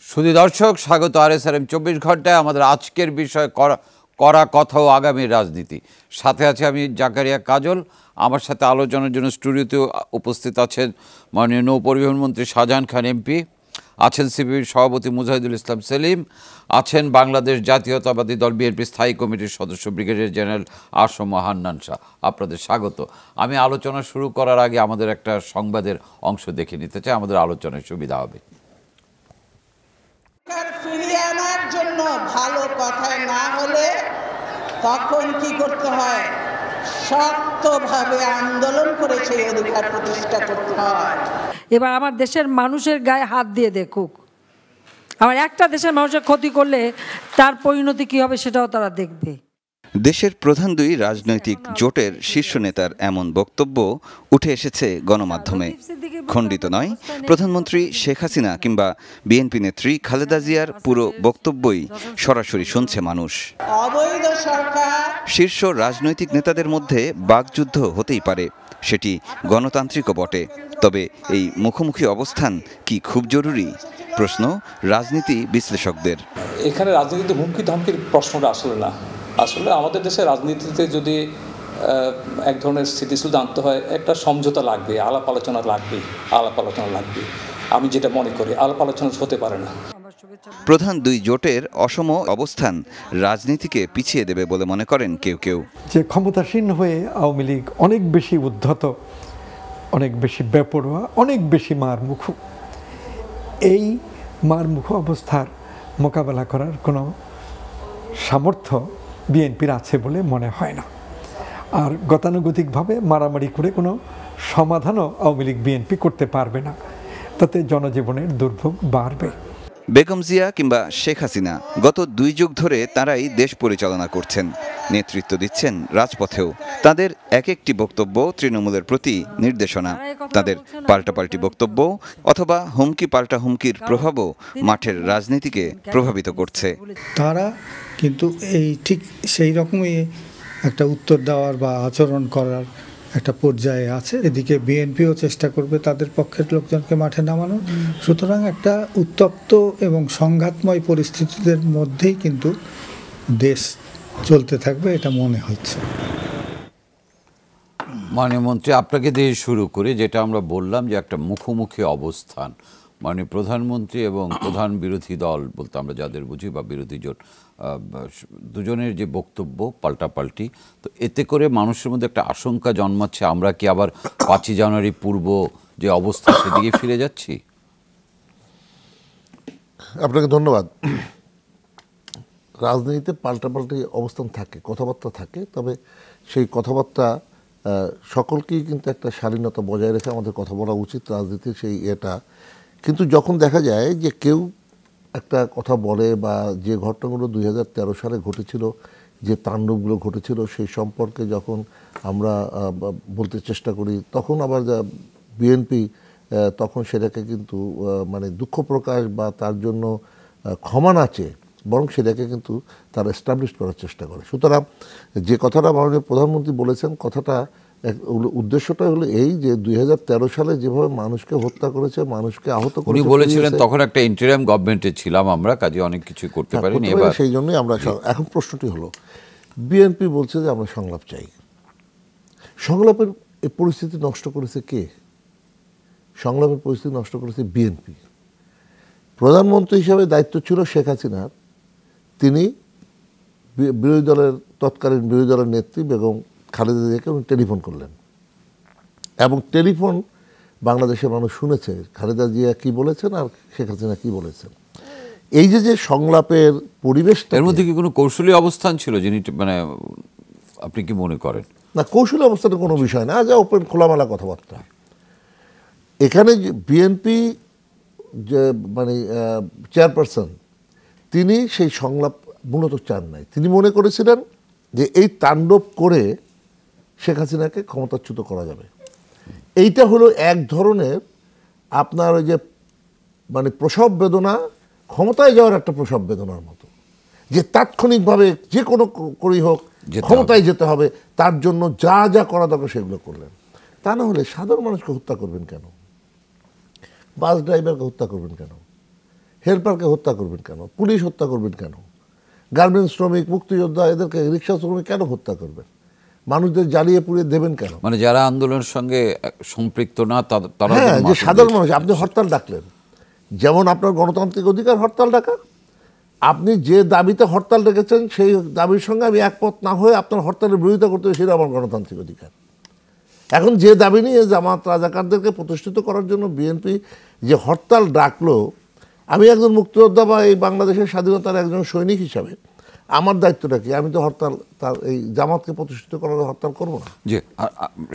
সুধী দর্শক, স্বাগত RSRM 24 ঘন্টায়। আমাদের আজকের বিষয় করা কথা ও আগামীর রাজনীতি। সাথে আছে আমি জাকারিয়া কাজল। আমার সাথে আলোচনার জন্য স্টুডিওতে উপস্থিত আছেন মাননীয় নৌ পরিবহন মন্ত্রী শাহজাহান খান এমপি, আছেন সিপিবির সভাপতি মুজাহিদুল ইসলাম সেলিম, আছেন বাংলাদেশ জাতীয়তাবাদী দল বিএনপি স্থায়ী কমিটির সদস্য ব্রিগেডিয়ার জেনারেল আসম হান্নান শাহ। আপনাদের স্বাগত। আমি আলোচনা শুরু করার আগে আমাদের একটা সংবাদের অংশ দেখে নিতে চাই, আমাদের আলোচনায় সুবিধা হবে। ফিরিয়ে আনার জন্য ভালো কথায় না হলে তখন কি করতে হয়? শক্তভাবে আন্দোলন করে সেই অধিকার প্রতিষ্ঠা করতে হয়। এবার আমার দেশের মানুষের গায়ে হাত দিয়ে দেখুক, আমার একটা দেশের মানুষের ক্ষতি করলে তার পরিণতি কি হবে সেটাও তারা দেখবে। দেশের প্রধান দুই রাজনৈতিক জোটের শীর্ষ নেতার এমন বক্তব্য উঠে এসেছে গণমাধ্যমে। খণ্ডিত নয়, প্রধানমন্ত্রী শেখ হাসিনা কিংবা বিএনপি নেত্রী খালেদা জিয়ার পুরো বক্তব্যই সরাসরি শুনছে মানুষ। অবৈধ সরকার শীর্ষ রাজনৈতিক নেতাদের মধ্যে বাকযুদ্ধ হতেই পারে, সেটি গণতান্ত্রিকও বটে। তবে এই মুখোমুখি অবস্থান কি খুব জরুরি? প্রশ্ন রাজনীতি বিশ্লেষকদের। এখানে রাজনীতিতে হুমকি ধমকির প্রশ্নটা আসলে না। আসলে আমাদের দেশের রাজনীতিতে যদি এক ধরনের স্থিতিশীলতা আনতে হয়, একটা সমঝোতা লাগবে, আলাপ আলোচনা লাগবে। আমি যেটা মনে করি, আলাপ আলোচনা হতে পারে না। প্রধান দুই জোটের অসম অবস্থান রাজনীতিকে পিছিয়ে দেবে বলে মনে করেন কেউ কেউ। যে ক্ষমতাসীন হয়ে আওয়ামী লীগ অনেক বেশি উদ্ধত, অনেক বেশি বেপরোয়া, অনেক বেশি মারমুখো, এই মারমুখো অবস্থার মোকাবেলা করার কোনো সামর্থ্য বিএনপির আছে বলে মনে হয় না। আর গতানুগতিকভাবে মারামারি করে কোনো সমাধানও আওয়ামী লীগ বিএনপি করতে পারবে না, তাতে জনজীবনের দুর্ভোগ বাড়বে। বেগম জিয়া কিংবা শেখ হাসিনা গত 2 যুগ ধরে তারাই দেশ পরিচালনা করছেন, নেতৃত্ব দিচ্ছেন রাজপথেও। তাদের এক একটি বক্তব্য তৃণমূলের প্রতি নির্দেশনা। তাদের পাল্টাপাল্টি বক্তব্য অথবা হুমকি পাল্টা হুমকির প্রভাবও মাঠের রাজনীতিকে প্রভাবিত করছে। তারা কিন্তু এই ঠিক সেই রকমই একটা উত্তর দেওয়ার বা আচরণ করার একটা পর্যায়ে আছে। এদিকে বিএনপিও চেষ্টা করবে তাদের পক্ষের লোকজনকে মাঠে নামানোর। সুতরাং একটা উত্তপ্ত এবং সংঘাতময় পরিস্থিতির মধ্যেই কিন্তু দেশ চলতে থাকবে, এটা মনে হচ্ছে। মাননীয় মন্ত্রী, আপনাকে দিয়ে শুরু করে যেটা আমরা বললাম যে একটা মুখোমুখি অবস্থান, মানে প্রধানমন্ত্রী এবং প্রধান বিরোধী দল বলতে আমরা যাদের বুঝি বা বিরোধী জোট, দুজনের যে বক্তব্য পাল্টাপাল্টি, তো এতে করে মানুষের মধ্যে একটা আশঙ্কা জন্মাচ্ছে, আমরা কি আবার 5ই জানুয়ারি পূর্ব যে অবস্থা সেদিকে ফিরে যাচ্ছি? আপনাকে ধন্যবাদ। রাজনীতিতে পাল্টাপাল্টি অবস্থান থাকে, কথাবার্তা থাকে, তবে সেই কথাবার্তা সকলকেই কিন্তু একটা শালীনতা বজায় রেখে আমাদের কথা বলা উচিত রাজনীতির সেই এটা। কিন্তু যখন দেখা যায় যে কেউ একটা কথা বলে বা যে ঘটনাগুলো 2013 সালে ঘটেছিল, যে তাণ্ডবগুলো ঘটেছিল, সেই সম্পর্কে যখন আমরা বলতে চেষ্টা করি, তখন আবার বিএনপি তখন সেটাকে কিন্তু মানে দুঃখ প্রকাশ বা তার জন্য ক্ষমা না চেয়ে বরং সেটাকে কিন্তু তারা এস্টাবলিশ করার চেষ্টা করে। সুতরাং যে কথাটা মাননীয় প্রধানমন্ত্রী বলেছেন, কথাটা উদ্দেশ্যটা হলো এই যে 2013 সালে যেভাবে মানুষকে হত্যা করেছে, মানুষকে আহত করেছে, উনি বলেছিলেন তখন একটা ইন্টারিম গভর্নমেন্টে ছিলাম আমরা, কাজে অনেক কিছু করতে পারিনি। এবার সেই জন্যই আমরা এখন প্রশ্নটি হলো, বিএনপি বলছে যে আমরা সংলাপ চাই। সংলাপের এই পরিস্থিতি নষ্ট করেছে কে? সংলাপের পরিস্থিতি নষ্ট করেছে বিএনপি। প্রধানমন্ত্রী হিসেবে দায়িত্ব ছিল শেখ হাসিনার, তিনি বিরোধী দলের তৎকালীন বিরোধী দলের নেত্রী বেগম খালেদা জিয়াকে উনি টেলিফোন করলেন এবং টেলিফোন বাংলাদেশের মানুষ শুনেছে খালেদা জিয়া কি বলেছেন আর শেখ হাসিনা কি বলেছেন। এই যে সংলাপের পরিবেশ, এর মধ্যে কি কোনো কৌশলী অবস্থান ছিল যিনি, মানে আপনি কি মনে করেন? না, কৌশলী অবস্থানের কোনো বিষয় না, যা ওপেন খোলামেলা কথাবার্তা। এখানে বিএনপি যে মানে চেয়ারপারসন, তিনি সেই সংলাপ মূলত চান নাই। তিনি মনে করেছিলেন যে এই তাণ্ডব করে শেখ হাসিনাকে ক্ষমতাচ্যুত করা যাবে। এইটা হলো এক ধরনের আপনার ওই যে মানে প্রসব বেদনা, ক্ষমতায় যাওয়ার একটা প্রসব বেদনার মতো, যে তাৎক্ষণিকভাবে যে কোনো করেই হোক ক্ষমতায় যেতে হবে, তার জন্য যা যা করা দরকার সেগুলো করলেন। তা না হলে সাধারণ মানুষকে হত্যা করবেন কেন? বাস ড্রাইভারকে হত্যা করবেন কেন? হেল্পারকে হত্যা করবেন কেন? পুলিশ হত্যা করবেন কেন? গার্মেন্টস শ্রমিক, মুক্তিযোদ্ধা, এদেরকে রিক্সা শ্রমিক কেন হত্যা করবেন? মানুষদের জ্বালিয়ে পুড়িয়ে দেবেন কেন? মানে যারা আন্দোলনের সঙ্গে সম্পৃক্ত না তারা, হ্যাঁ, যে সাধারণ মানুষ। আপনি হরতাল ডাকলেন, যেমন আপনার গণতান্ত্রিক অধিকার হরতাল ডাকা, আপনি যে দাবিতে হরতাল ডেকেছেন সেই দাবির সঙ্গে আমি একমত না হয়ে আপনার হরতালের বিরোধিতা করতে হবে, সেটা আমার গণতান্ত্রিক অধিকার। এখন যে দাবি নিয়ে জামাত রাজাকারদেরকে প্রতিষ্ঠিত করার জন্য বিএনপি যে হরতাল ডাকলো, আমি একজন মুক্তিযোদ্ধা বা এই বাংলাদেশের স্বাধীনতার একজন সৈনিক হিসাবে আমার দায়িত্বটা কি? আমি তো হরতাল এই জামাতকে প্রতিষ্ঠিত করার হরতাল করবো না।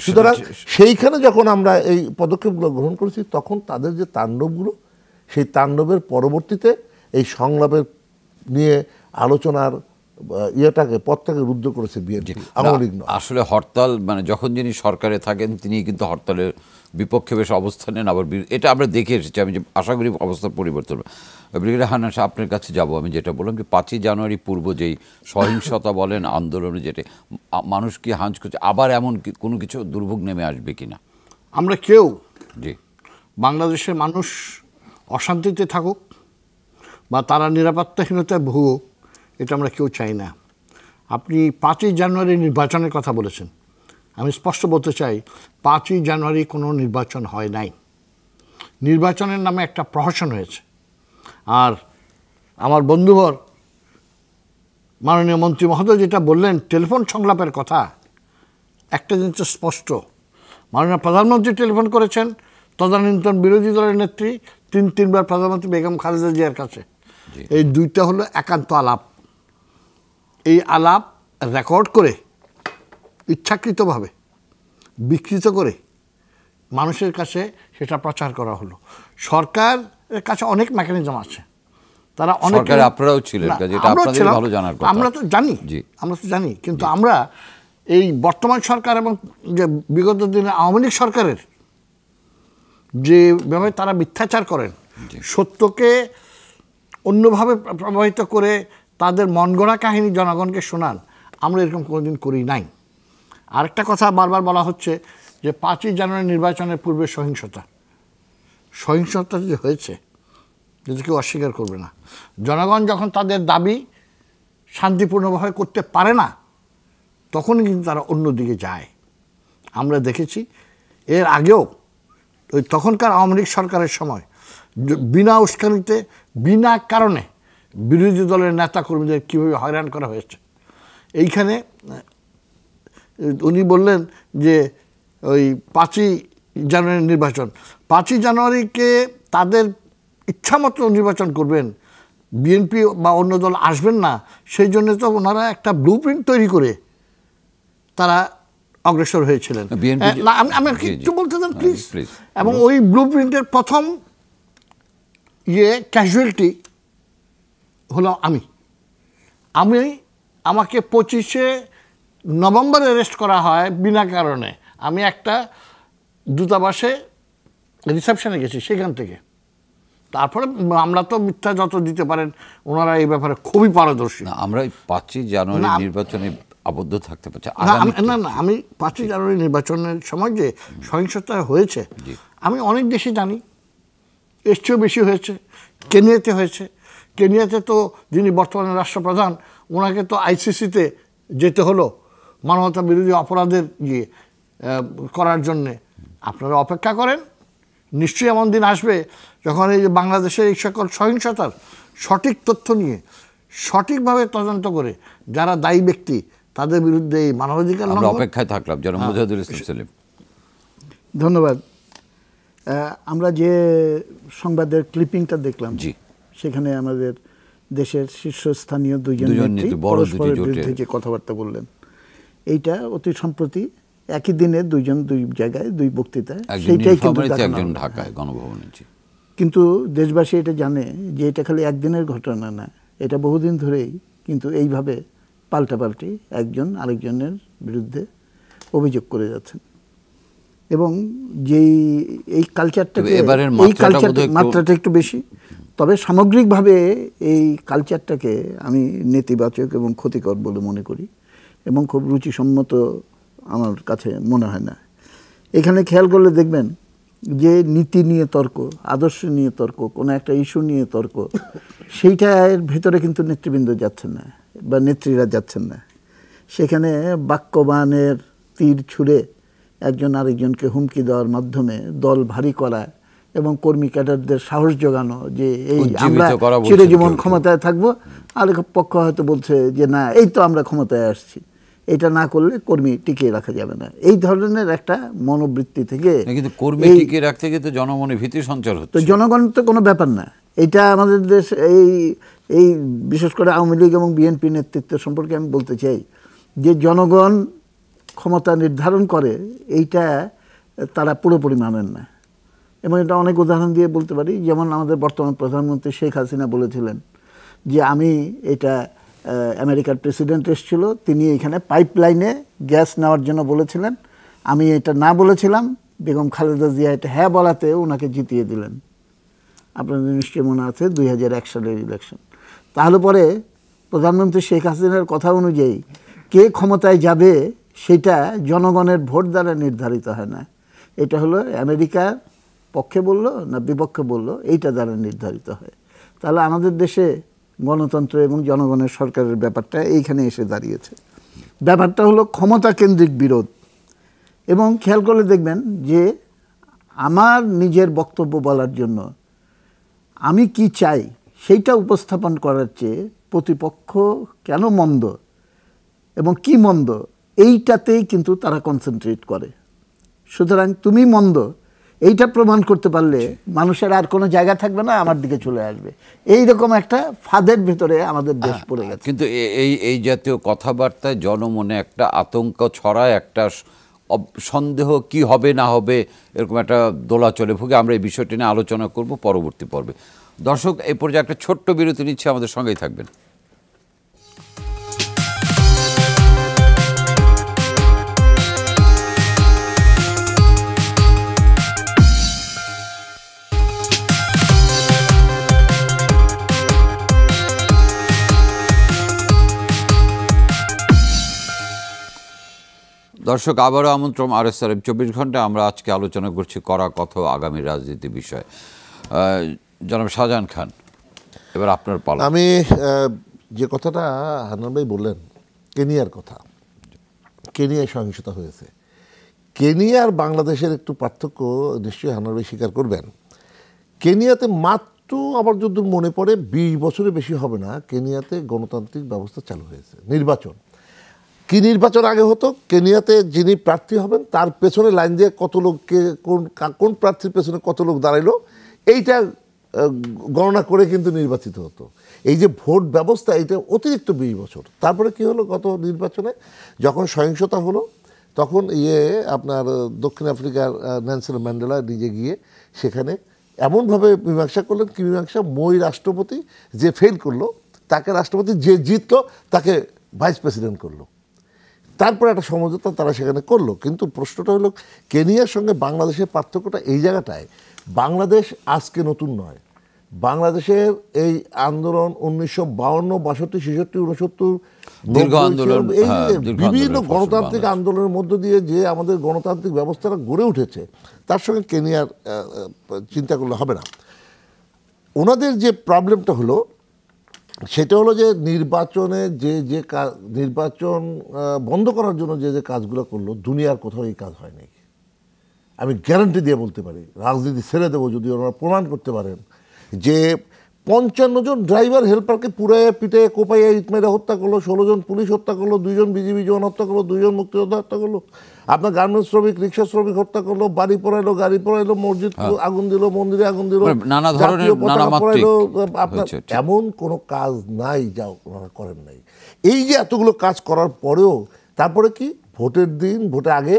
সুতরাং সেইখানে যখন আমরা এই পদক্ষেপগুলো গ্রহণ করেছি, তখন তাদের যে তাণ্ডবগুলো, সেই তাণ্ডবের পরবর্তীতে এই সংলাপের নিয়ে আলোচনার পথটাকে রুদ্ধ করেছে বিএনপি, আওয়ামী লীগ নয়। আসলে হরতাল মানে যখন যিনি সরকারে থাকেন তিনি কিন্তু হরতালের বিপক্ষে বেশ অবস্থান নেন, আবার এটা আমরা দেখে এসেছি। আমি আশা করি অবস্থার পরিবর্তন। ব্রিগেডিয়ার হান্নান সাহেব, আপনার কাছে যাব। আমি যেটা বললাম যে 5ই জানুয়ারি পূর্ব যেই সহিংসতা বলেন, আন্দোলনে যেটা মানুষ কি হাঁচ করছে, আবার এমন কোনো কিছু দুর্ভোগ নেমে আসবে কিনা? আমরা কেউ জি বাংলাদেশের মানুষ অশান্তিতে থাকুক বা তারা নিরাপত্তাহীনতায় ভুগুক, এটা আমরা কেউ চাই না। আপনি 5ই জানুয়ারি নির্বাচনের কথা বলেছেন, আমি স্পষ্ট বলতে চাই 5ই জানুয়ারি কোনো নির্বাচন হয় নাই। নির্বাচনের নামে একটা প্রহসন হয়েছে। আর আমার বন্ধুবর মাননীয় মন্ত্রী মহোদয় যেটা বললেন টেলিফোন সংলাপের কথা, একটা জিনিস স্পষ্ট, মাননীয় প্রধানমন্ত্রী টেলিফোন করেছেন তদানীন্তন বিরোধী দলের নেত্রী 3-3বার প্রধানমন্ত্রী বেগম খালেদা জিয়ার কাছে। এই দুইটা হলো একান্ত আলাপ। এই আলাপ রেকর্ড করে ইচ্ছাকৃতভাবে বিকৃত করে মানুষের কাছে সেটা প্রচার করা হলো। সরকারের কাছে অনেক মেকানিজম আছে, তারা অনেক, আপনারাও ছিলেন, আমরা তো জানি, কিন্তু আমরা এই বর্তমান সরকার এবং যে বিগত দিনে আওয়ামী লীগ সরকারের যেভাবে তারা মিথ্যাচার করেন, সত্যকে অন্যভাবে প্রভাবিত করে তাদের মন গড়া কাহিনী জনগণকে শোনান, আমরা এরকম কোনোদিন করি নাই। আরেকটা কথা বারবার বলা হচ্ছে যে 5ই জানুয়ারি নির্বাচনের পূর্বে সহিংসতা যে হয়েছে, যদি কেউ অস্বীকার করবে না। জনগণ যখন তাদের দাবি শান্তিপূর্ণভাবে করতে পারে না, তখনই কিন্তু তারা অন্যদিকে যায়। আমরা দেখেছি এর আগেও ওই তখনকার আওয়ামী লীগ সরকারের সময় বিনা উস্কানিতে, বিনা কারণে বিরোধী দলের নেতা কর্মীদের কীভাবে হয়রান করা হয়েছে। এইখানে উনি বললেন যে ওই 5ই জানুয়ারি নির্বাচন, 5ই জানুয়ারিকে তাদের ইচ্ছামতো নির্বাচন করবেন, বিএনপি বা অন্য দল আসবেন না, সেই জন্য তো ওনারা একটা ব্লু প্রিন্ট তৈরি করে তারা অগ্রসর হয়েছিলেন। আমি একটু বলতে চান প্লিজ। এবং ওই ব্লু প্রিন্টের প্রথম ক্যাজুয়ালিটি হলো আমাকে 25শে নভেম্বর অ্যারেস্ট করা হয় বিনা কারণে। আমি একটা দূতাবাসে রিসেপশনে গেছি, সেখান থেকে। তারপরে আমরা তো মিথ্যা যত দিতে পারেন, ওনারা এই ব্যাপারে খুবই পারদর্শী। আমরা 5ই জানুয়ারি নির্বাচনে আবদ্ধ থাকতে পারছি না। আমি 5ই জানুয়ারি নির্বাচনের সময় যে সহিংসতা হয়েছে, আমি অনেক দেশে জানি, এর চেয়েও বেশি হয়েছে। কেনিয়াতে হয়েছে। কেনিয়াতে তো যিনি বর্তমানে রাষ্ট্রপ্রধান, ওনাকে তো আইসিসিতে যেতে হলো মানবতা বিরোধী অপরাধের করার জন্যে। আপনারা অপেক্ষা করেন, নিশ্চয়ই এমন দিন আসবে যখন এই যে বাংলাদেশের এই সকল সহিংসতার সঠিক তথ্য নিয়ে সঠিকভাবে তদন্ত করে যারা দায়ী ব্যক্তি তাদের বিরুদ্ধে এই মানবাধিকার অপেক্ষায় থাকলাম। মুজাহিদুল ইসলাম সেলিম, ধন্যবাদ। আমরা যে সংবাদের ক্লিপিংটা দেখলাম, সেখানে আমাদের দেশের শীর্ষস্থানীয় দুইজন নেত্রী পরস্পরের বিরুদ্ধে যে কথাবার্তা বললেন, এইটা অতি সম্প্রতি একই দিনে দুই জায়গায় দুই বক্তৃতায়, সেইটাই কিন্তু ঢাকায় গণভবনে। কিন্তু দেশবাসী এটা জানে যে এটা খালি একদিনের ঘটনা না, এটা বহুদিন ধরেই কিন্তু এইভাবে পাল্টাপাল্টি একজন আরেকজনের বিরুদ্ধে অভিযোগ করে যাচ্ছেন। এবং যেই এই কালচারটাকে, এই মাত্রাটা একটু বেশি, তবে সামগ্রিকভাবে এই কালচারটাকে আমি নেতিবাচক এবং ক্ষতিকর বলে মনে করি এবং খুব রুচিসম্মত আমার কাছে মনে হয় না। এখানে খেয়াল করলে দেখবেন যে নীতি নিয়ে তর্ক, আদর্শ নিয়ে তর্ক, কোনো একটা ইস্যু নিয়ে তর্ক, সেইটার ভেতরে কিন্তু নেতৃবৃন্দ যাচ্ছেন না বা নেত্রীরা যাচ্ছেন না। সেখানে বাক্যবাণের তীর ছুঁড়ে একজন আরেকজনকে হুমকি দেওয়ার মাধ্যমে দল ভারী করা এবং কর্মী ক্যাডারদের সাহস জোগানো যে এই আমরা চিরজীবন ক্ষমতায় থাকবো, আরেক পক্ষ হয়তো বলছে যে না এই তো আমরা ক্ষমতায় আসছি, এটা না করলে কর্মী টিকিয়ে রাখা যাবে না। এই ধরনের একটা মনোবৃত্তি থেকে কিন্তু কর্মী টিকিয়ে রাখতে গিয়ে তো জনমনে ভীতি সঞ্চার হচ্ছে। তো জনগণ তো কোনো ব্যাপার না, এটা আমাদের দেশ এই বিশেষ করে আওয়ামী লীগ এবং বিএনপি নেতৃত্ব সম্পর্কে আমি বলতে চাই যে জনগণ ক্ষমতা নির্ধারণ করে এইটা তারা পুরোপুরি মানেন না। এবং এটা অনেক উদাহরণ দিয়ে বলতে পারি, যেমন আমাদের বর্তমান প্রধানমন্ত্রী শেখ হাসিনা বলেছিলেন যে আমি এটা আমেরিকার প্রেসিডেন্ট এসেছিল, তিনি এখানে পাইপলাইনে গ্যাস নেওয়ার জন্য বলেছিলেন, আমি এটা না বলেছিলাম, বেগম খালেদা জিয়া এটা হ্যাঁ বলাতে ওনাকে জিতিয়ে দিলেন। আপনাদের নিশ্চয়ই মনে আছে 2001 সালের ইলেকশন। তাহলে পরে প্রধানমন্ত্রী শেখ হাসিনার কথা অনুযায়ী কে ক্ষমতায় যাবে সেটা জনগণের ভোট দ্বারা নির্ধারিত হয় না, এটা হলো আমেরিকার পক্ষে বলল না বিপক্ষে বলল এইটা দ্বারা নির্ধারিত হয়। তাহলে আমাদের দেশে গণতন্ত্র এবং জনগণের সরকারের ব্যাপারটা এইখানে এসে দাঁড়িয়েছে। ব্যাপারটা হলো ক্ষমতা কেন্দ্রিক বিরোধ। এবং খেয়াল করলে দেখবেন যে আমার নিজের বক্তব্য বলার জন্য আমি কি চাই সেইটা উপস্থাপন করার চেয়ে প্রতিপক্ষ কেন মন্দ এবং কি মন্দ এইটাতেই কিন্তু তারা কনসেন্ট্রেট করে। সুতরাং তুমি মন্দ এইটা প্রমাণ করতে পারলে মানুষের আর কোনো জায়গা থাকবে না, আমার দিকে চলে আসবে। এইরকম একটা ফাঁদের ভিতরে আমাদের দেশ পড়ে গেছে। কিন্তু এই জাতীয় কথাবার্তায় জনমনে একটা আতঙ্ক ছড়ায়, একটা সন্দেহ কি হবে না হবে এরকম একটা দোলাচলে ভুগে। আমরা এই বিষয়টি নিয়ে আলোচনা করব পরবর্তী পর্বে। দর্শক, এই পর্যায়ে একটা ছোট্ট বিরতি নিচ্ছে, আমাদের সঙ্গেই থাকবেন। দর্শক, আবারও আমন্ত্রণ RSRM 24 ঘন্টা। আমরা আজকে আলোচনা করছি কড়া কথা আগামী রাজনীতি বিষয়ে। জনাব শাহজাহান খান, এবার আপনার পালা। আমি যে কথাটা হান্নান ভাই বললেন, কেনিয়ার কথা, কেনিয়ায় সহিংসতা হয়েছে। কেনিয়া আর বাংলাদেশের একটু পার্থক্য নিশ্চয়ই হান্নান ভাই স্বীকার করবেন। কেনিয়াতে মাত্র আমার যদি মনে পড়ে 20 বছরের বেশি হবে না, কেনিয়াতে গণতান্ত্রিক ব্যবস্থা চালু হয়েছে। নির্বাচন কি নির্বাচন আগে হতো, কেনিয়াতে যিনি প্রার্থী হবেন তার পেছনে লাইন দিয়ে কত লোককে কোন প্রার্থীর পেছনে কত লোক দাঁড়াইলো এইটা গণনা করে কিন্তু নির্বাচিত হতো। এই যে ভোট ব্যবস্থা, এইটা অতিরিক্ত 20 বছর। তারপরে কি হলো, গত নির্বাচনে যখন সহিংসতা হলো তখন আপনার দক্ষিণ আফ্রিকার নেলসন ম্যান্ডেলা নিজে গিয়ে সেখানে এমনভাবে মীমাংসা করলেন, কি মীমাংসা, মই রাষ্ট্রপতি যে ফেল করলো তাকে রাষ্ট্রপতি, যে জিতলো তাকে ভাইস প্রেসিডেন্ট করলো। তারপরে একটা সমঝোতা তারা সেখানে করলো। কিন্তু প্রশ্নটা হলো কেনিয়ার সঙ্গে বাংলাদেশের পার্থক্যটা এই জায়গাটায়, বাংলাদেশ আজকে নতুন নয়। বাংলাদেশের এই আন্দোলন 1952, 62, 63, 69 এই বিভিন্ন গণতান্ত্রিক আন্দোলনের মধ্য দিয়ে যে আমাদের গণতান্ত্রিক ব্যবস্থাটা গড়ে উঠেছে, তার সঙ্গে কেনিয়ার চিন্তা করলে হবে না। ওনাদের যে প্রবলেমটা হলো সেটা হলো যে নির্বাচনে যে নির্বাচন বন্ধ করার জন্য যে কাজগুলো করলো, দুনিয়ার কোথাও এই কাজ হয় নাই। আমি গ্যারান্টি দিয়ে বলতে পারি, রাজনীতি ছেড়ে দেবো যদি ওনারা প্রমাণ করতে পারেন যে 55 জন ড্রাইভার হেল্পারকে পুড়াইয়া পিটাইয়া কোপাইয়া ইট মেরে হত্যা করলো, 16 জন পুলিশ হত্যা করলো, 2 জন বিজিবি জওয়ান হত্যা করলো, 2 জন মুক্তিযোদ্ধা হত্যা করলো, আপনার গার্মেন্টস শ্রমিক, রিক্সা শ্রমিক হত্যা করলো, বাড়ি পড়াইলো, গাড়ি পড়াইলো, মসজিদ আগুন দিল, মন্দিরে আগুন দিল, জাতীয় পতাকা পড়াইলো। আপনার এমন কোনো কাজ নাই যা ওনারা করেন নাই। এই যে এতগুলো কাজ করার পরেও তারপরে কি, ভোটের দিন, ভোটের আগে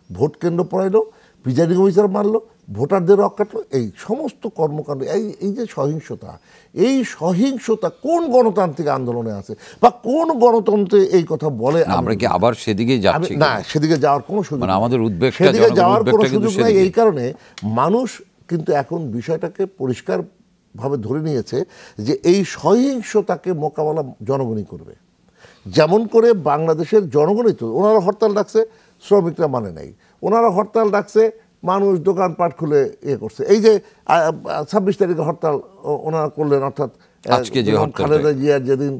ভোট কেন্দ্র পড়াইলো, প্রিজাইডিং অফিসার মারলো, ভোটারদের রক কাটলো, এই সমস্ত কর্মকাণ্ড, এই যে সহিংসতা, এই সহিংসতা কোন গণতান্ত্রিক আন্দোলনে আছে বা কোন গণতন্ত্রে এই কথা বলে? আমরা কি আবার সেদিকে যাচ্ছি? না, সেদিকে যাওয়ার কোনো সুযোগ নেই, আমাদের উদ্বেগটা, সেদিকে যাওয়ার কোনো সুযোগ নেই। এই কারণে মানুষ কিন্তু এখন বিষয়টাকে পরিষ্কারভাবে ধরে নিয়েছে যে এই সহিংসতাকে মোকাবেলা জনগণই করবে। যেমন করে বাংলাদেশের জনগণই তো, ওনারা হরতাল ডাকছে, শ্রমিকরা মানে নাই, ওনারা হরতাল ডাকছে, মানুষ দোকানপাট খুলে করছে। এই যে 26 তারিখে হরতাল ওনারা করলেন, অর্থাৎ খালেদা জিয়ার যেদিন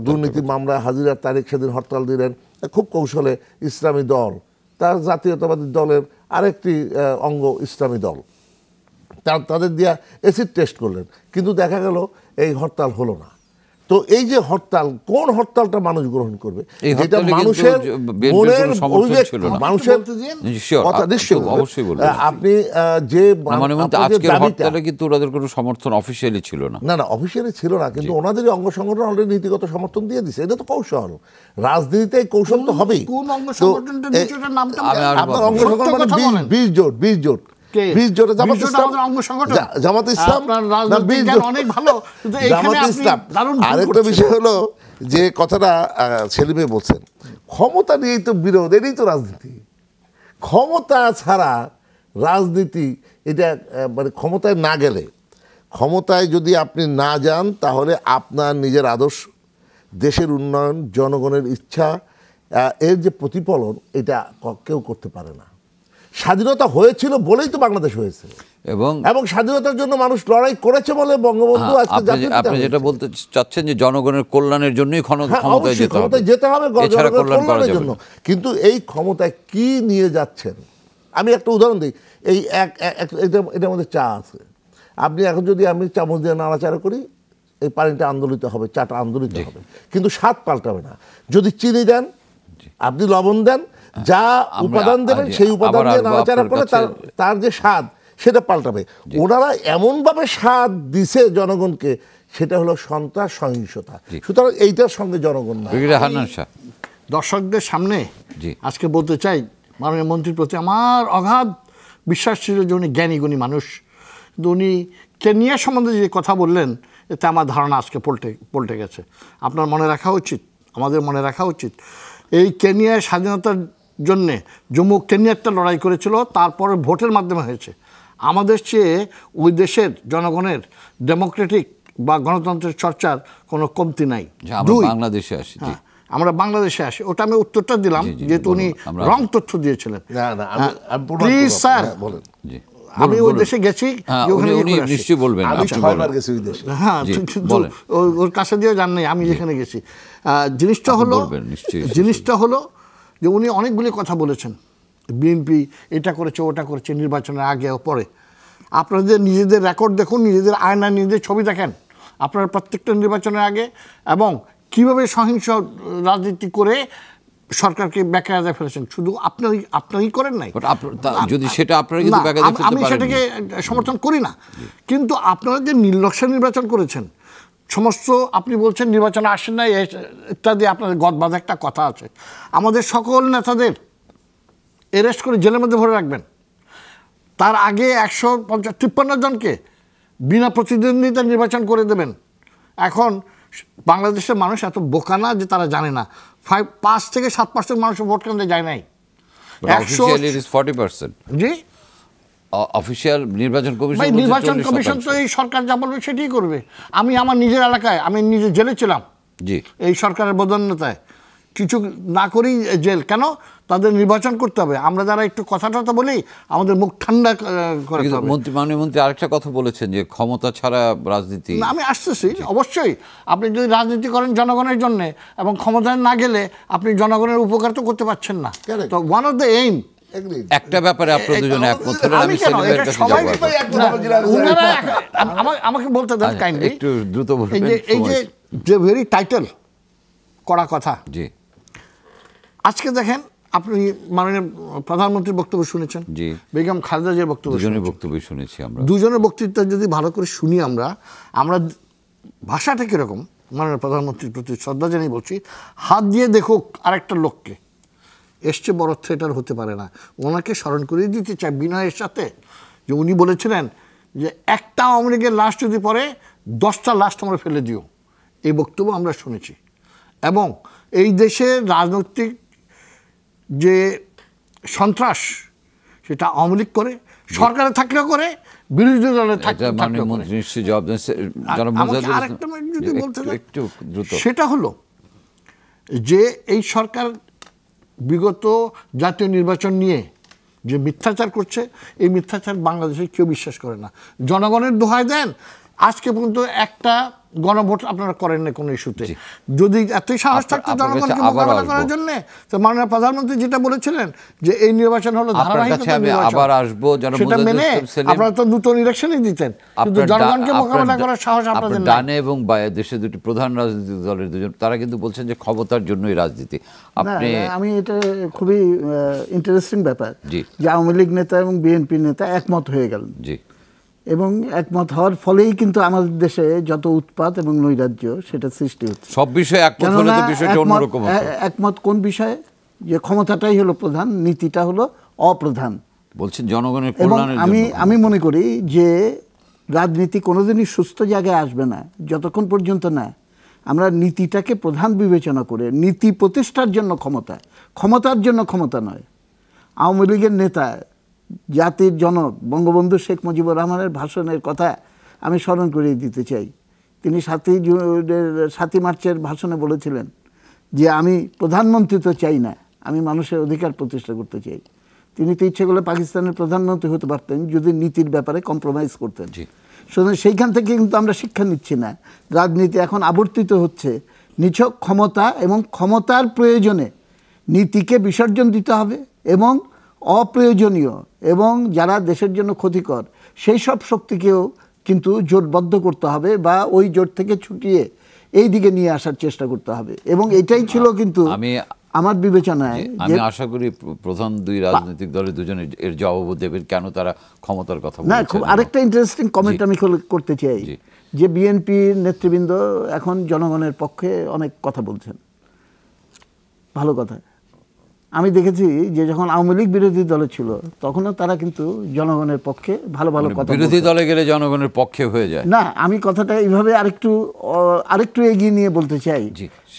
দুর্নীতি মামলায় হাজিরার তারিখ সেদিন হরতাল দিলেন, খুব কৌশলে ইসলামী দল, তার জাতীয়তাবাদী দলের আরেকটি অঙ্গ ইসলামী দল, তাদের দিয়া অ্যাসিড টেস্ট করলেন, কিন্তু দেখা গেল এই হরতাল হলো না। তো এই যে হরতাল, কোন হরতালটা মানুষ গ্রহণ করবে? যেটা মানুষের মনের অভিব্যক্তি, মানুষের আপনি যে আজকের হরতালে কিন্তু ওনাদের কোনো সমর্থন অফিশিয়ালি ছিল না, না অফিশিয়ালি ছিল না, কিন্তু ওনাদেরই অঙ্গ সংগঠন অলরেডি নীতিগত সমর্থন দিয়ে দিচ্ছে। এটা তো কৌশল, রাজনীতিতে কৌশল তো হবেই। আপনার অঙ্গ সংগঠন মানে 20 জোট, 20 জোট, 20 জোটে জামাত ইসলাম। আরেকটা বিষয় হলো যে কথাটা সেলিমে বলছেন, ক্ষমতা নিয়েই তো বিরোধ, এটাই তো রাজনীতি। ক্ষমতা ছাড়া রাজনীতি, এটা মানে ক্ষমতায় না গেলে, ক্ষমতায় যদি আপনি না যান তাহলে আপনার নিজের আদর্শ, দেশের উন্নয়ন, জনগণের ইচ্ছা, এর যে প্রতিফলন, এটা কেউ করতে পারে না। স্বাধীনতা হয়েছিল বলেই তো বাংলাদেশ হয়েছে, এবং স্বাধীনতার জন্য মানুষ লড়াই করেছে বলে বঙ্গবন্ধু আজকে। আপনি যেটা বলতে চাচ্ছেন যে জনগণের কল্যাণের জন্যই ক্ষমতায় যেতে হবে, কল্যাণের জন্য। কিন্তু এই ক্ষমতায় কি নিয়ে যাচ্ছেন? আমি একটা উদাহরণ দিই, এই এটার মধ্যে চা আছে, আপনি এখন যদি আমি চামচ দিয়ে নাড়াচাড়া করি, এই পানিটা আন্দোলিত হবে, চাটা আন্দোলিত হবে, কিন্তু স্বাদ পাল্টাবে না। যদি চিনি দেন, আপনি লবণ দেন, যা উপাদান দেবেন সেই উপাদান দিয়ে নাড়াচাড়া করে তার যে স্বাদ সেটা পাল্টাবে। ওনারা এমনভাবে স্বাদ দিছে জনগণকে, সেটা হলো সন্ত্রাস, সহিংসতা। সুতরাং এইটার সঙ্গে জনগণ না। দর্শকদের সামনে আজকে বলতে চাই, মাননীয় মন্ত্রীর প্রতি আমার অগাধ বিশ্বাস ছিল যে উনি জ্ঞানীগুণী মানুষ, কিন্তু উনি কেনিয়া সম্বন্ধে যে কথা বললেন, এতে আমার ধারণা আজকে পল্টে গেছে। আপনার মনে রাখা উচিত, আমাদের মনে রাখা উচিত, এই কেনিয়ায় স্বাধীনতার জন্যে জম্মু কেনিয়ারটা লড়াই করেছিল, তারপরে ভোটের মাধ্যমে হয়েছে। আমাদের চেয়ে ওই দেশের জনগণের ডেমোক্রেটিক বা গণতন্ত্রের চর্চার কোনো কমতি নাই। বাংলাদেশে আসি, আমরা বাংলাদেশে আসি, ওটা আমি উত্তরটা দিলাম যেহেতু উনি রং তথ্য দিয়েছিলেন। প্লিজ স্যার, আমি ওই দেশে গেছি, হ্যাঁ, ওর কাছে দিয়েও জান নাই, আমি যেখানে গেছি। জিনিসটা হলো যে উনি অনেকগুলি কথা বলেছেন, বিএনপি এটা করেছে, ওটা করেছে, নির্বাচনের আগে ও পরে। আপনাদের নিজেদের রেকর্ড দেখুন, নিজেদের আয়না, নিজেদের ছবি দেখেন, আপনারা প্রত্যেকটা নির্বাচনের আগে, এবং কিভাবে সহিংস রাজনীতি করে সরকারকে বেকায়দায় ফেলেছেন। শুধু আপনারই করেন নাই, যদি সেটা আপনারা, আমি সেটাকে সমর্থন করি না, কিন্তু আপনারা যে নির্লক্ষ্যে নির্বাচন করেছেন, সমস্ত আপনি বলছেন নির্বাচনে আসেন না ইত্যাদি, আপনাদের গদবাঁধা একটা কথা আছে। আমাদের সকল নেতাদের অ্যারেস্ট করে জেলের মধ্যে ভরে রাখবেন, তার আগে 153 জনকে বিনা প্রতিদ্বন্দ্বিতা নির্বাচন করে দেবেন। এখন বাংলাদেশের মানুষ এত বোকা না যে তারা জানে না, 5 থেকে 7% মানুষ ভোট কেন্দ্রে যায় নাই। 40%। জি, অফিশিয়াল নির্বাচন কমিশন তো এই সরকার যা বলবে সেটাই করবে। আমি আমার নিজের এলাকায়, আমি নিজে জেলে ছিলাম এই সরকারের বদান্যতায়, কিছু না করেই জেল। কেন? তাদের নির্বাচন করতে হবে। আমরা যারা একটু কথা বলি, আমাদের মুখ ঠান্ডা করতে হবে। মাননীয় মন্ত্রী আরেকটা কথা বলেছেন যে ক্ষমতা ছাড়া রাজনীতি। আমি আসতেছি, অবশ্যই আপনি যদি রাজনীতি করেন জনগণের জন্য এবং ক্ষমতায় না গেলে আপনি জনগণের উপকার তো করতে পারছেন না। তো ওয়ান অফ দ্য এইম, একটা ব্যাপারে আপনারা দুজনে একমত হলেন, আমাকে বলতে দেন কাইন্ডলি, একটু দ্রুত বলবেন। এই যে ভেরি টাইটেল করা কথা, জি, আজকে দেখেন আপনি মাননীয় প্রধানমন্ত্রীর বক্তব্য শুনেছেন, জি, বেগম খালেদা জিয়ার বক্তব্য শুনেছি, আমরা দুজনের বক্তৃতা যদি ভালো করে শুনি, আমরা ভাষাটা কিরকম, মাননীয় প্রধানমন্ত্রীর প্রতি শ্রদ্ধা জানিয়ে বলছি, হাত দিয়ে দেখুক আরেকটা লোককে, এসছে বড় থ্রেটার হতে পারে না। ওনাকে স্মরণ করিয়ে দিতে চাই বিনয়ের সাথে যে উনি বলেছিলেন যে একটা আওয়ামী লীগের লাশ যদি পরে 10টা লাশ তোমরা ফেলে দিও। এই বক্তব্য আমরা শুনেছি, এবং এই দেশের রাজনৈতিক যে সন্ত্রাস সেটা আওয়ামী লীগ করে, সরকারে থাকলেও করে, বিরোধী দলে থাকলেও করে। সেটা হলো যে এই সরকার বিগত জাতীয় নির্বাচন নিয়ে যে মিথ্যাচার করছে, এই মিথ্যাচার বাংলাদেশে কেউ বিশ্বাস করে না। জনগণের দোহাই দেন, আজকে পর্যন্ত একটা গণভোট আপনারা করেন না কোনো ইস্যুতে। যদি এতই সাহস থাকতো জনগণকে মোকাবেলা করার জন্য, তো মাননীয় প্রধানমন্ত্রী যেটা বলেছিলেন যে এই নির্বাচন হলো ধারাবাহিকতা নির্বাচন, সেটা মেনে আপনারা তো নতুন ইলেকশনই দিতেন, কিন্তু জনগণকে মোকাবেলা করার সাহস আপনাদের নাই। ডানে এবং বায়ে দেশে দুটি প্রধান রাজনৈতিক দলের দুজন, তারা কিন্তু বলছেন যে ক্ষমতার জন্যই রাজনীতি। আমি এটা খুবই ইন্টারেস্টিং ব্যাপার যে আওয়ামী লীগ নেতা এবং বিএনপি নেতা একমত হয়ে গেলেন, এবং একমত হওয়ার ফলেই কিন্তু আমাদের দেশে যত উৎপাত এবং নৈরাজ্য সেটা সৃষ্টি হচ্ছে। সব বিষয়ে একমত হলে তো বিষয়টা অন্যরকম হতো। একমত কোন বিষয়ে? যে ক্ষমতাটাই হলো প্রধান, নীতিটা হলো অপ্রধান। বলছেন জনগণের কল্যাণের জন্য। আমি মনে করি যে রাজনীতি কোনোদিনই সুস্থ জায়গায় আসবে না যতক্ষণ পর্যন্ত না আমরা নীতিটাকে প্রধান বিবেচনা করে, নীতি প্রতিষ্ঠার জন্য ক্ষমতা, ক্ষমতার জন্য ক্ষমতা নয়। আওয়ামী লীগের নেতা, জাতির জনক বঙ্গবন্ধু শেখ মুজিবুর রহমানের ভাষণের কথা আমি স্মরণ করিয়ে দিতে চাই। তিনি 7ই মার্চের ভাষণে বলেছিলেন যে আমি প্রধানমন্ত্রী তো চাই না, আমি মানুষের অধিকার প্রতিষ্ঠা করতে চাই। তিনি তো ইচ্ছে করলে পাকিস্তানের প্রধানমন্ত্রী হতে পারতেন যদি নীতির ব্যাপারে কম্প্রোমাইজ করতেন। সুতরাং সেইখান থেকে কিন্তু আমরা শিক্ষা নিচ্ছি না। রাজনীতি এখন আবর্তিত হচ্ছে নিছক ক্ষমতা, এবং ক্ষমতার প্রয়োজনে নীতিকে বিসর্জন দিতে হবে, এবং অপ্রয়োজনীয় এবং যারা দেশের জন্য ক্ষতিকর সেই সব শক্তিকেও কিন্তু জোটবদ্ধ করতে হবে, বা ওই জোট থেকে ছুটিয়ে এই দিকে নিয়ে আসার চেষ্টা করতে হবে। এবং এটাই ছিল কিন্তু আমার বিবেচনায়। আমি আশা করি প্রধান দুই রাজনৈতিক দলের দুজনে এর জবাব দেবেন কেন তারা ক্ষমতার কথা বলছেন। না, খুব আরেকটা ইন্টারেস্টিং কমেন্ট আমি করতে চাই যে বিএনপির নেতৃবৃন্দ এখন জনগণের পক্ষে অনেক কথা বলছেন, ভালো কথা। আমি দেখেছি যে যখন আওয়ামী লীগ বিরোধী দলে ছিল তখনও তারা কিন্তু জনগণের পক্ষে ভালো ভালো কথা। বিরোধী দলে গেলে জনগণের পক্ষে হয়ে যায় না। আমি কথাটা এইভাবে আরেকটু এগিয়ে নিয়ে বলতে চাই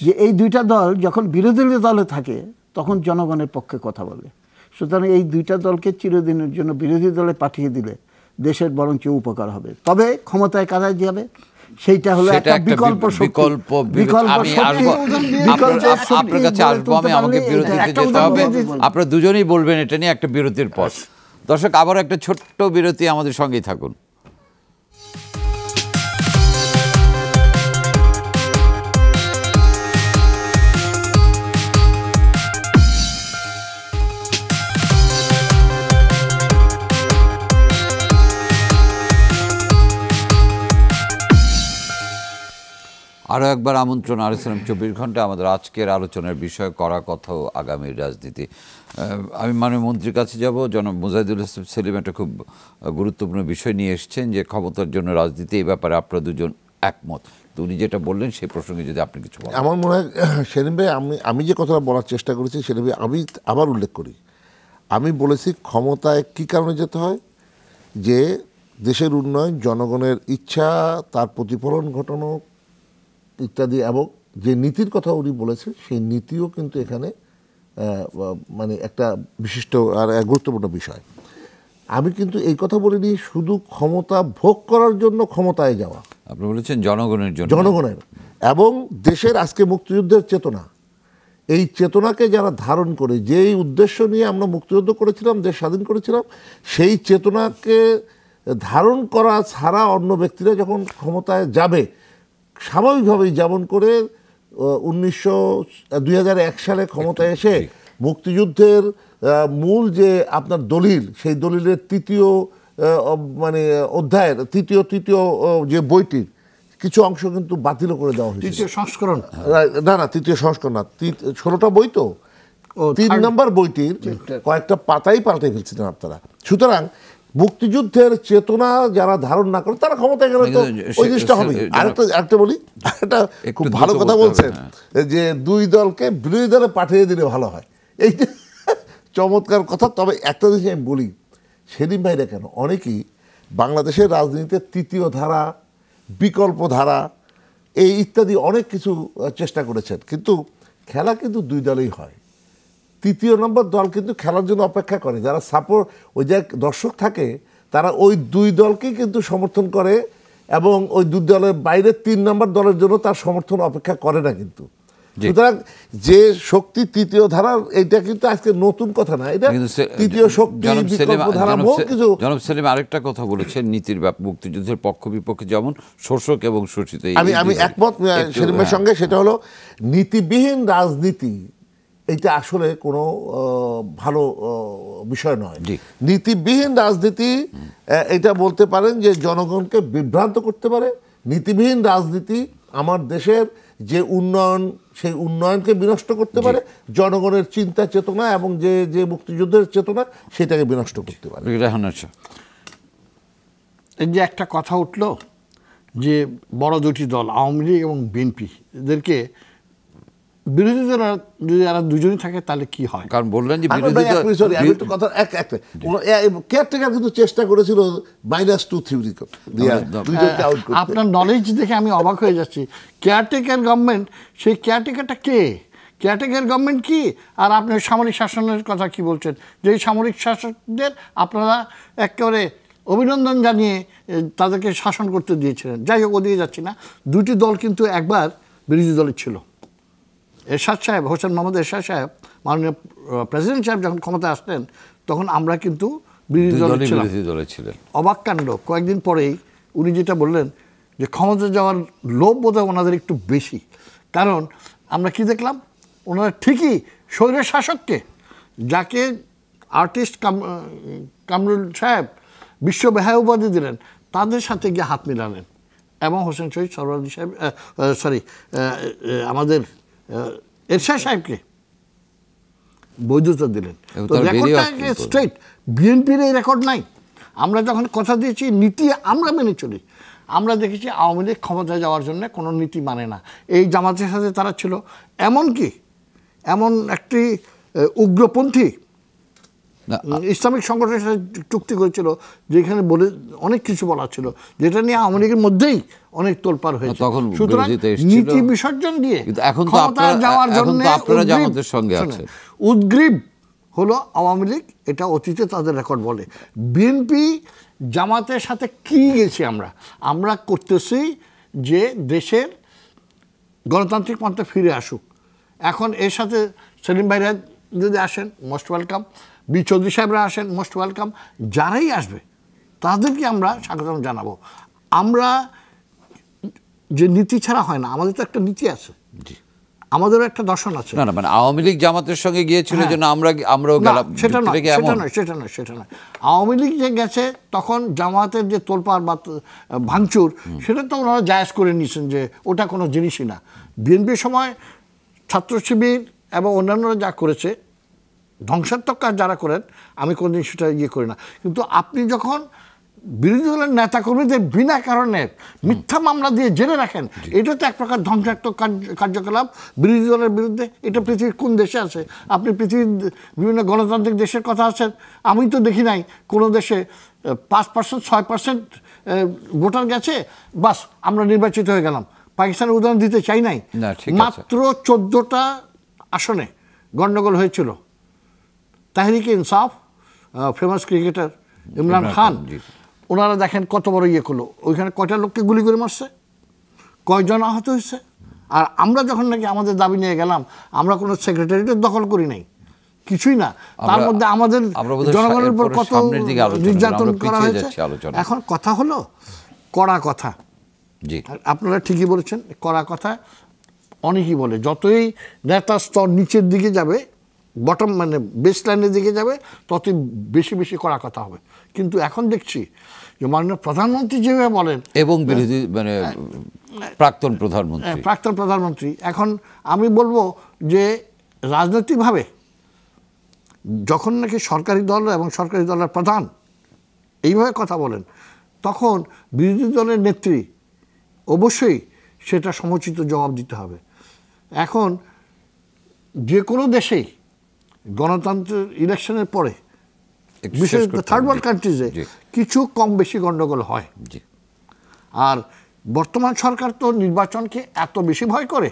যে এই দুইটা দল যখন বিরোধী দলে থাকে তখন জনগণের পক্ষে কথা বলে। সুতরাং এই দুইটা দলকে চিরদিনের জন্য বিরোধী দলে পাঠিয়ে দিলে দেশের বরঞ্চ উপকার হবে। তবে ক্ষমতায় কারা যাবে সেইটা হলো একটা বিকল্প শক্তি। আপনার কাছে আসবো আমি, আমাকে বিরতিতে যেতে হবে। আপনারা দুজনেই বলবেন এটা নিয়ে একটা বিরতির পর। দর্শক, আবার একটা ছোট্ট বিরতি, আমাদের সঙ্গেই থাকুন। আরও একবার আমন্ত্রণ RSLM 24 ঘন্টা। আমাদের আজকের আলোচনার বিষয় করা কথা ও আগামীর রাজনীতি। আমি মাননীয় মন্ত্রীর কাছে যাব। জনাব মোজাহিদুল ইসলাম সেলিম একটা খুব গুরুত্বপূর্ণ বিষয় নিয়ে এসেছেন যে ক্ষমতার জন্য রাজনীতি, এই ব্যাপারে আপনারা দুজন একমত। তো উনি যেটা বললেন সেই প্রসঙ্গে যদি আপনি কিছু বলেন। আমার মনে হয় সেলিম ভাই, আমি যে কথাটা বলার চেষ্টা করেছি সেলিম ভাই, আমি আবার উল্লেখ করি, আমি বলেছি ক্ষমতায় কী কারণে যেতে হয়, যে দেশের উন্নয়ন, জনগণের ইচ্ছা, তার প্রতিফলন ঘটানো ইত্যাদি, এবং যে নীতির কথা উনি বলেছেন সেই নীতিও কিন্তু এখানে মানে একটা বিশিষ্ট আর গুরুত্বপূর্ণ বিষয়। আমি কিন্তু এই কথা বলিনি শুধু ক্ষমতা ভোগ করার জন্য ক্ষমতায় যাওয়া, আপনি বলেছেন জনগণের জন্য, জনগণের এবং দেশের আজকে মুক্তিযুদ্ধের চেতনা, এই চেতনাকে যারা ধারণ করে, যেই উদ্দেশ্য নিয়ে আমরা মুক্তিযুদ্ধ করেছিলাম, দেশ স্বাধীন করেছিলাম, সেই চেতনাকে ধারণ করা ছাড়া অন্য ব্যক্তিরা যখন ক্ষমতায় যাবে, স্বাভাবিকভাবেই যেমন করে 2001 সালে ক্ষমতায় এসে মুক্তিযুদ্ধের মূল যে আপনার দলিল, সেই দলিলের তৃতীয় মানে অধ্যায়ের তৃতীয় যে বইটির কিছু অংশ কিন্তু বাতিল করে দেওয়া হয়েছে। তৃতীয় সংস্করণ না, তৃতীয় সংস্করণ না, 16টা বই তো 3 নম্বর বইটির কয়েকটা পাতাই পাল্টে ফেলছিলেন আপনারা। সুতরাং মুক্তিযুদ্ধের চেতনা যারা ধারণ না করে তারা ক্ষমতায় গেলে তো ওই জিনিসটা হবে। আরেকটা বলি, একটা খুব ভালো কথা বলছেন যে দুই দলকে বিরোধী দলে পাঠিয়ে দিলে ভালো হয়, এই যে চমৎকার কথা। তবে একটা জিনিস আমি বলি, সেলিম ভাইরা কেন অনেকেই বাংলাদেশের রাজনীতিতে তৃতীয় ধারা, বিকল্প ধারা, এই ইত্যাদি অনেক কিছু চেষ্টা করেছেন, কিন্তু খেলা কিন্তু দুই দলেই হয়। তৃতীয় নম্বর দল কিন্তু খেলার জন্য অপেক্ষা করে, যারা সাপোর্ট, ওই যে দর্শক থাকে তারা ওই দুই দলকেই কিন্তু সমর্থন করে, এবং ওই দুই দলের বাইরে 3 নম্বর দলের জন্য তার সমর্থন অপেক্ষা করে না। কিন্তু সুতরাং যে শক্তি তৃতীয় ধারার, এটা কিন্তু আজকে নতুন কথা না, এটা তৃতীয় শক্তি বিকল্প ধারা কিছু। জনাব সেলিম আরেকটা কথা বলেছেন, নীতির মুক্তিযুদ্ধের পক্ষ বিপক্ষে যেমন শোষক এবং শোষিত। আমি একমত সেলিমের সঙ্গে, সেটা হলো নীতিবিহীন রাজনীতি এটা আসলে কোনো ভালো বিষয় নয়। নীতিবিহীন রাজনীতি এটা বলতে পারেন যে জনগণকে বিভ্রান্ত করতে পারে। নীতিবিহীন রাজনীতি আমার দেশের যে উন্নয়ন, সেই উন্নয়নকে বিনষ্ট করতে পারে, জনগণের চিন্তা চেতনা এবং যে মুক্তিযুদ্ধের চেতনা সেটাকে বিনষ্ট করতে পারে। এই যে একটা কথা উঠলো যে বড় দুটি দল আওয়ামী লীগ এবং বিএনপি, এদেরকে বিরোধী দল যদি এরা দুজনই থাকে তাহলে কি হয়? কারণ বললেন যে কেয়ারটেকার কিন্তু চেষ্টা করেছিল -2 আপনার নলেজ দেখে আমি অবাক হয়ে যাচ্ছি। কেয়ারটেকার গভর্নমেন্ট, সেই কেয়ারটেকারটা কে? কেয়ারটেকার গভর্নমেন্ট কি? আর আপনি সামরিক শাসনের কথা কি বলছেন? যে সামরিক শাসকদের আপনারা একেবারে অভিনন্দন জানিয়ে তাদেরকে শাসন করতে দিয়েছিলেন। যাই হোক, ওদিকে যাচ্ছি না। দুটি দল কিন্তু একবার বিরোধী দলের ছিল। এরশাদ সাহেব, হোসেন মোহাম্মদ এরশাদ সাহেব, মাননীয় প্রেসিডেন্ট সাহেব যখন ক্ষমতায় আসতেন তখন আমরা কিন্তু বিরোধী দলে ছিলেন। অবাক কাণ্ড, কয়েকদিন পরেই উনি যেটা বললেন যে ক্ষমতা যাওয়ার লোভ বোধহয় ওনাদের একটু বেশি। কারণ আমরা কি দেখলাম, ওনারা ঠিকই স্বৈর শাসককে, যাকে আর্টিস্ট কামরুল সাহেব বিশ্ব বেহায়া উপাধি দিলেন, তাদের সাথে গিয়ে হাত মিলালেন এবং হোসেন শহীদ সরওয়ার্দী সাহেব, আমাদের এরশাদ সাহেবকে বৈধতা দিলেন। তো রেকর্ডটা স্ট্রেট, বিএনপির এই রেকর্ড নাই। আমরা যখন কথা দিয়েছি নীতি আমরা মেনে চলি। আমরা দেখেছি আওয়ামী লীগ ক্ষমতায় যাওয়ার জন্য কোনো নীতি মানে না। এই জামাতের সাথে তারা ছিল, এমনকি এমন একটি উগ্রপন্থী ইসলামিক সংগঠনের সাথে চুক্তি করেছিল যেখানে বলে অনেক কিছু বলা ছিল, যেটা নিয়ে আওয়ামী লীগের মধ্যেই অনেক তোলপাড় হয়েছে। সুতরাং নীতি বিসর্জন দিয়ে ক্ষমতায় যাওয়ার জন্য উদ্গ্রীব হলো আওয়ামী লীগ। এটা অতীতে তাদের রেকর্ড বলে। বিএনপি জামাতের সাথে কি গেছি আমরা করতেছি যে দেশের গণতান্ত্রিক পন্থা ফিরে আসুক। এখন এর সাথে সেলিম ভাইরা যদি আসেন, মোস্ট ওয়েলকাম। বি চৌধুরী সাহেবরা আসেন, মোস্ট ওয়েলকাম। যারাই আসবে তাদেরকে আমরা স্বাগতম জানাবো। আমরা যে নীতি ছাড়া হয় না, আমাদের তো একটা নীতি আছে, আমাদেরও একটা দর্শন আছে। না, মানে আওয়ামী লীগ জামাতের সঙ্গে গিয়েছিল জন্য আমরাও গেলাম, সেটা নয়। আওয়ামী লীগ যে গেছে তখন জামাতের যে তোলপাড় বা ভাঙচুর, সেটা তো ওনারা জায়েজ করে নিয়েছেন যে ওটা কোনো জিনিসই না। বিএনপির সময় ছাত্র শিবির এবং অন্যান্যরা যা করেছে, ধ্বংসাত্মক কাজ যারা করেন, আমি কোনদিন সেটা করি না। কিন্তু আপনি যখন বিরোধী দলের নেতাকর্মীদের বিনা কারণে মিথ্যা মামলা দিয়ে জেলে রাখেন, এটা তো এক প্রকার ধ্বংসাত্মক কার্যকলাপ বিরোধী দলের বিরুদ্ধে। এটা পৃথিবীর কোন দেশে আছে? আপনি পৃথিবীর বিভিন্ন গণতান্ত্রিক দেশের কথা আছেন, আমি তো দেখি নাই কোনো দেশে 5%, 6% ভোটার গেছে, বাস আমরা নির্বাচিত হয়ে গেলাম। পাকিস্তানের উদাহরণ দিতে চাই নাই, মাত্র 14টা আসনে গণ্ডগোল হয়েছিল। তাহরিকে ইনসাফ, ফেমাস ক্রিকেটার ইমরান খান, ওনারা দেখেন কত বড় করলো। ওইখানে কয়টা লোককে গুলি করে মারছে, কয়জন আহত হয়েছে। আর আমরা যখন নাকি আমাদের দাবি নিয়ে গেলাম, আমরা কোনো সেক্রেটারিয়েট দখল করি নাই, কিছুই না। তার মধ্যে আমাদের জনগণের উপর কত নির্যাতন করা হয়েছে। এখন কথা হলো কড়া কথা। আপনারা ঠিকই বলেছেন, কড়া কথা অনেকেই বলে। যতই নেতা স্তর নিচের দিকে যাবে, বটম মানে বেস লাইনের দিকে যাবে, ততই বেশি বেশি কড়া কথা হবে। কিন্তু এখন দেখছি যে মাননীয় প্রধানমন্ত্রী যেভাবে বলেন, এবং বিরোধী মানে প্রাক্তন প্রধানমন্ত্রী, এখন আমি বলবো যে রাজনৈতিকভাবে যখন নাকি সরকারি দল এবং সরকারি দলের প্রধান এইভাবে কথা বলেন, তখন বিরোধী দলের নেত্রী অবশ্যই সেটা সমুচিত জবাব দিতে হবে। এখন যে কোনো দেশেই গণতন্ত্রের ইলেকশনের পরে, বিশেষ করে থার্ড ওয়ার্ল্ড কান্ট্রিজে, কিছু কম বেশি গণ্ডগোল হয়। আর বর্তমান সরকার তো নির্বাচনকে এত বেশি ভয় করে,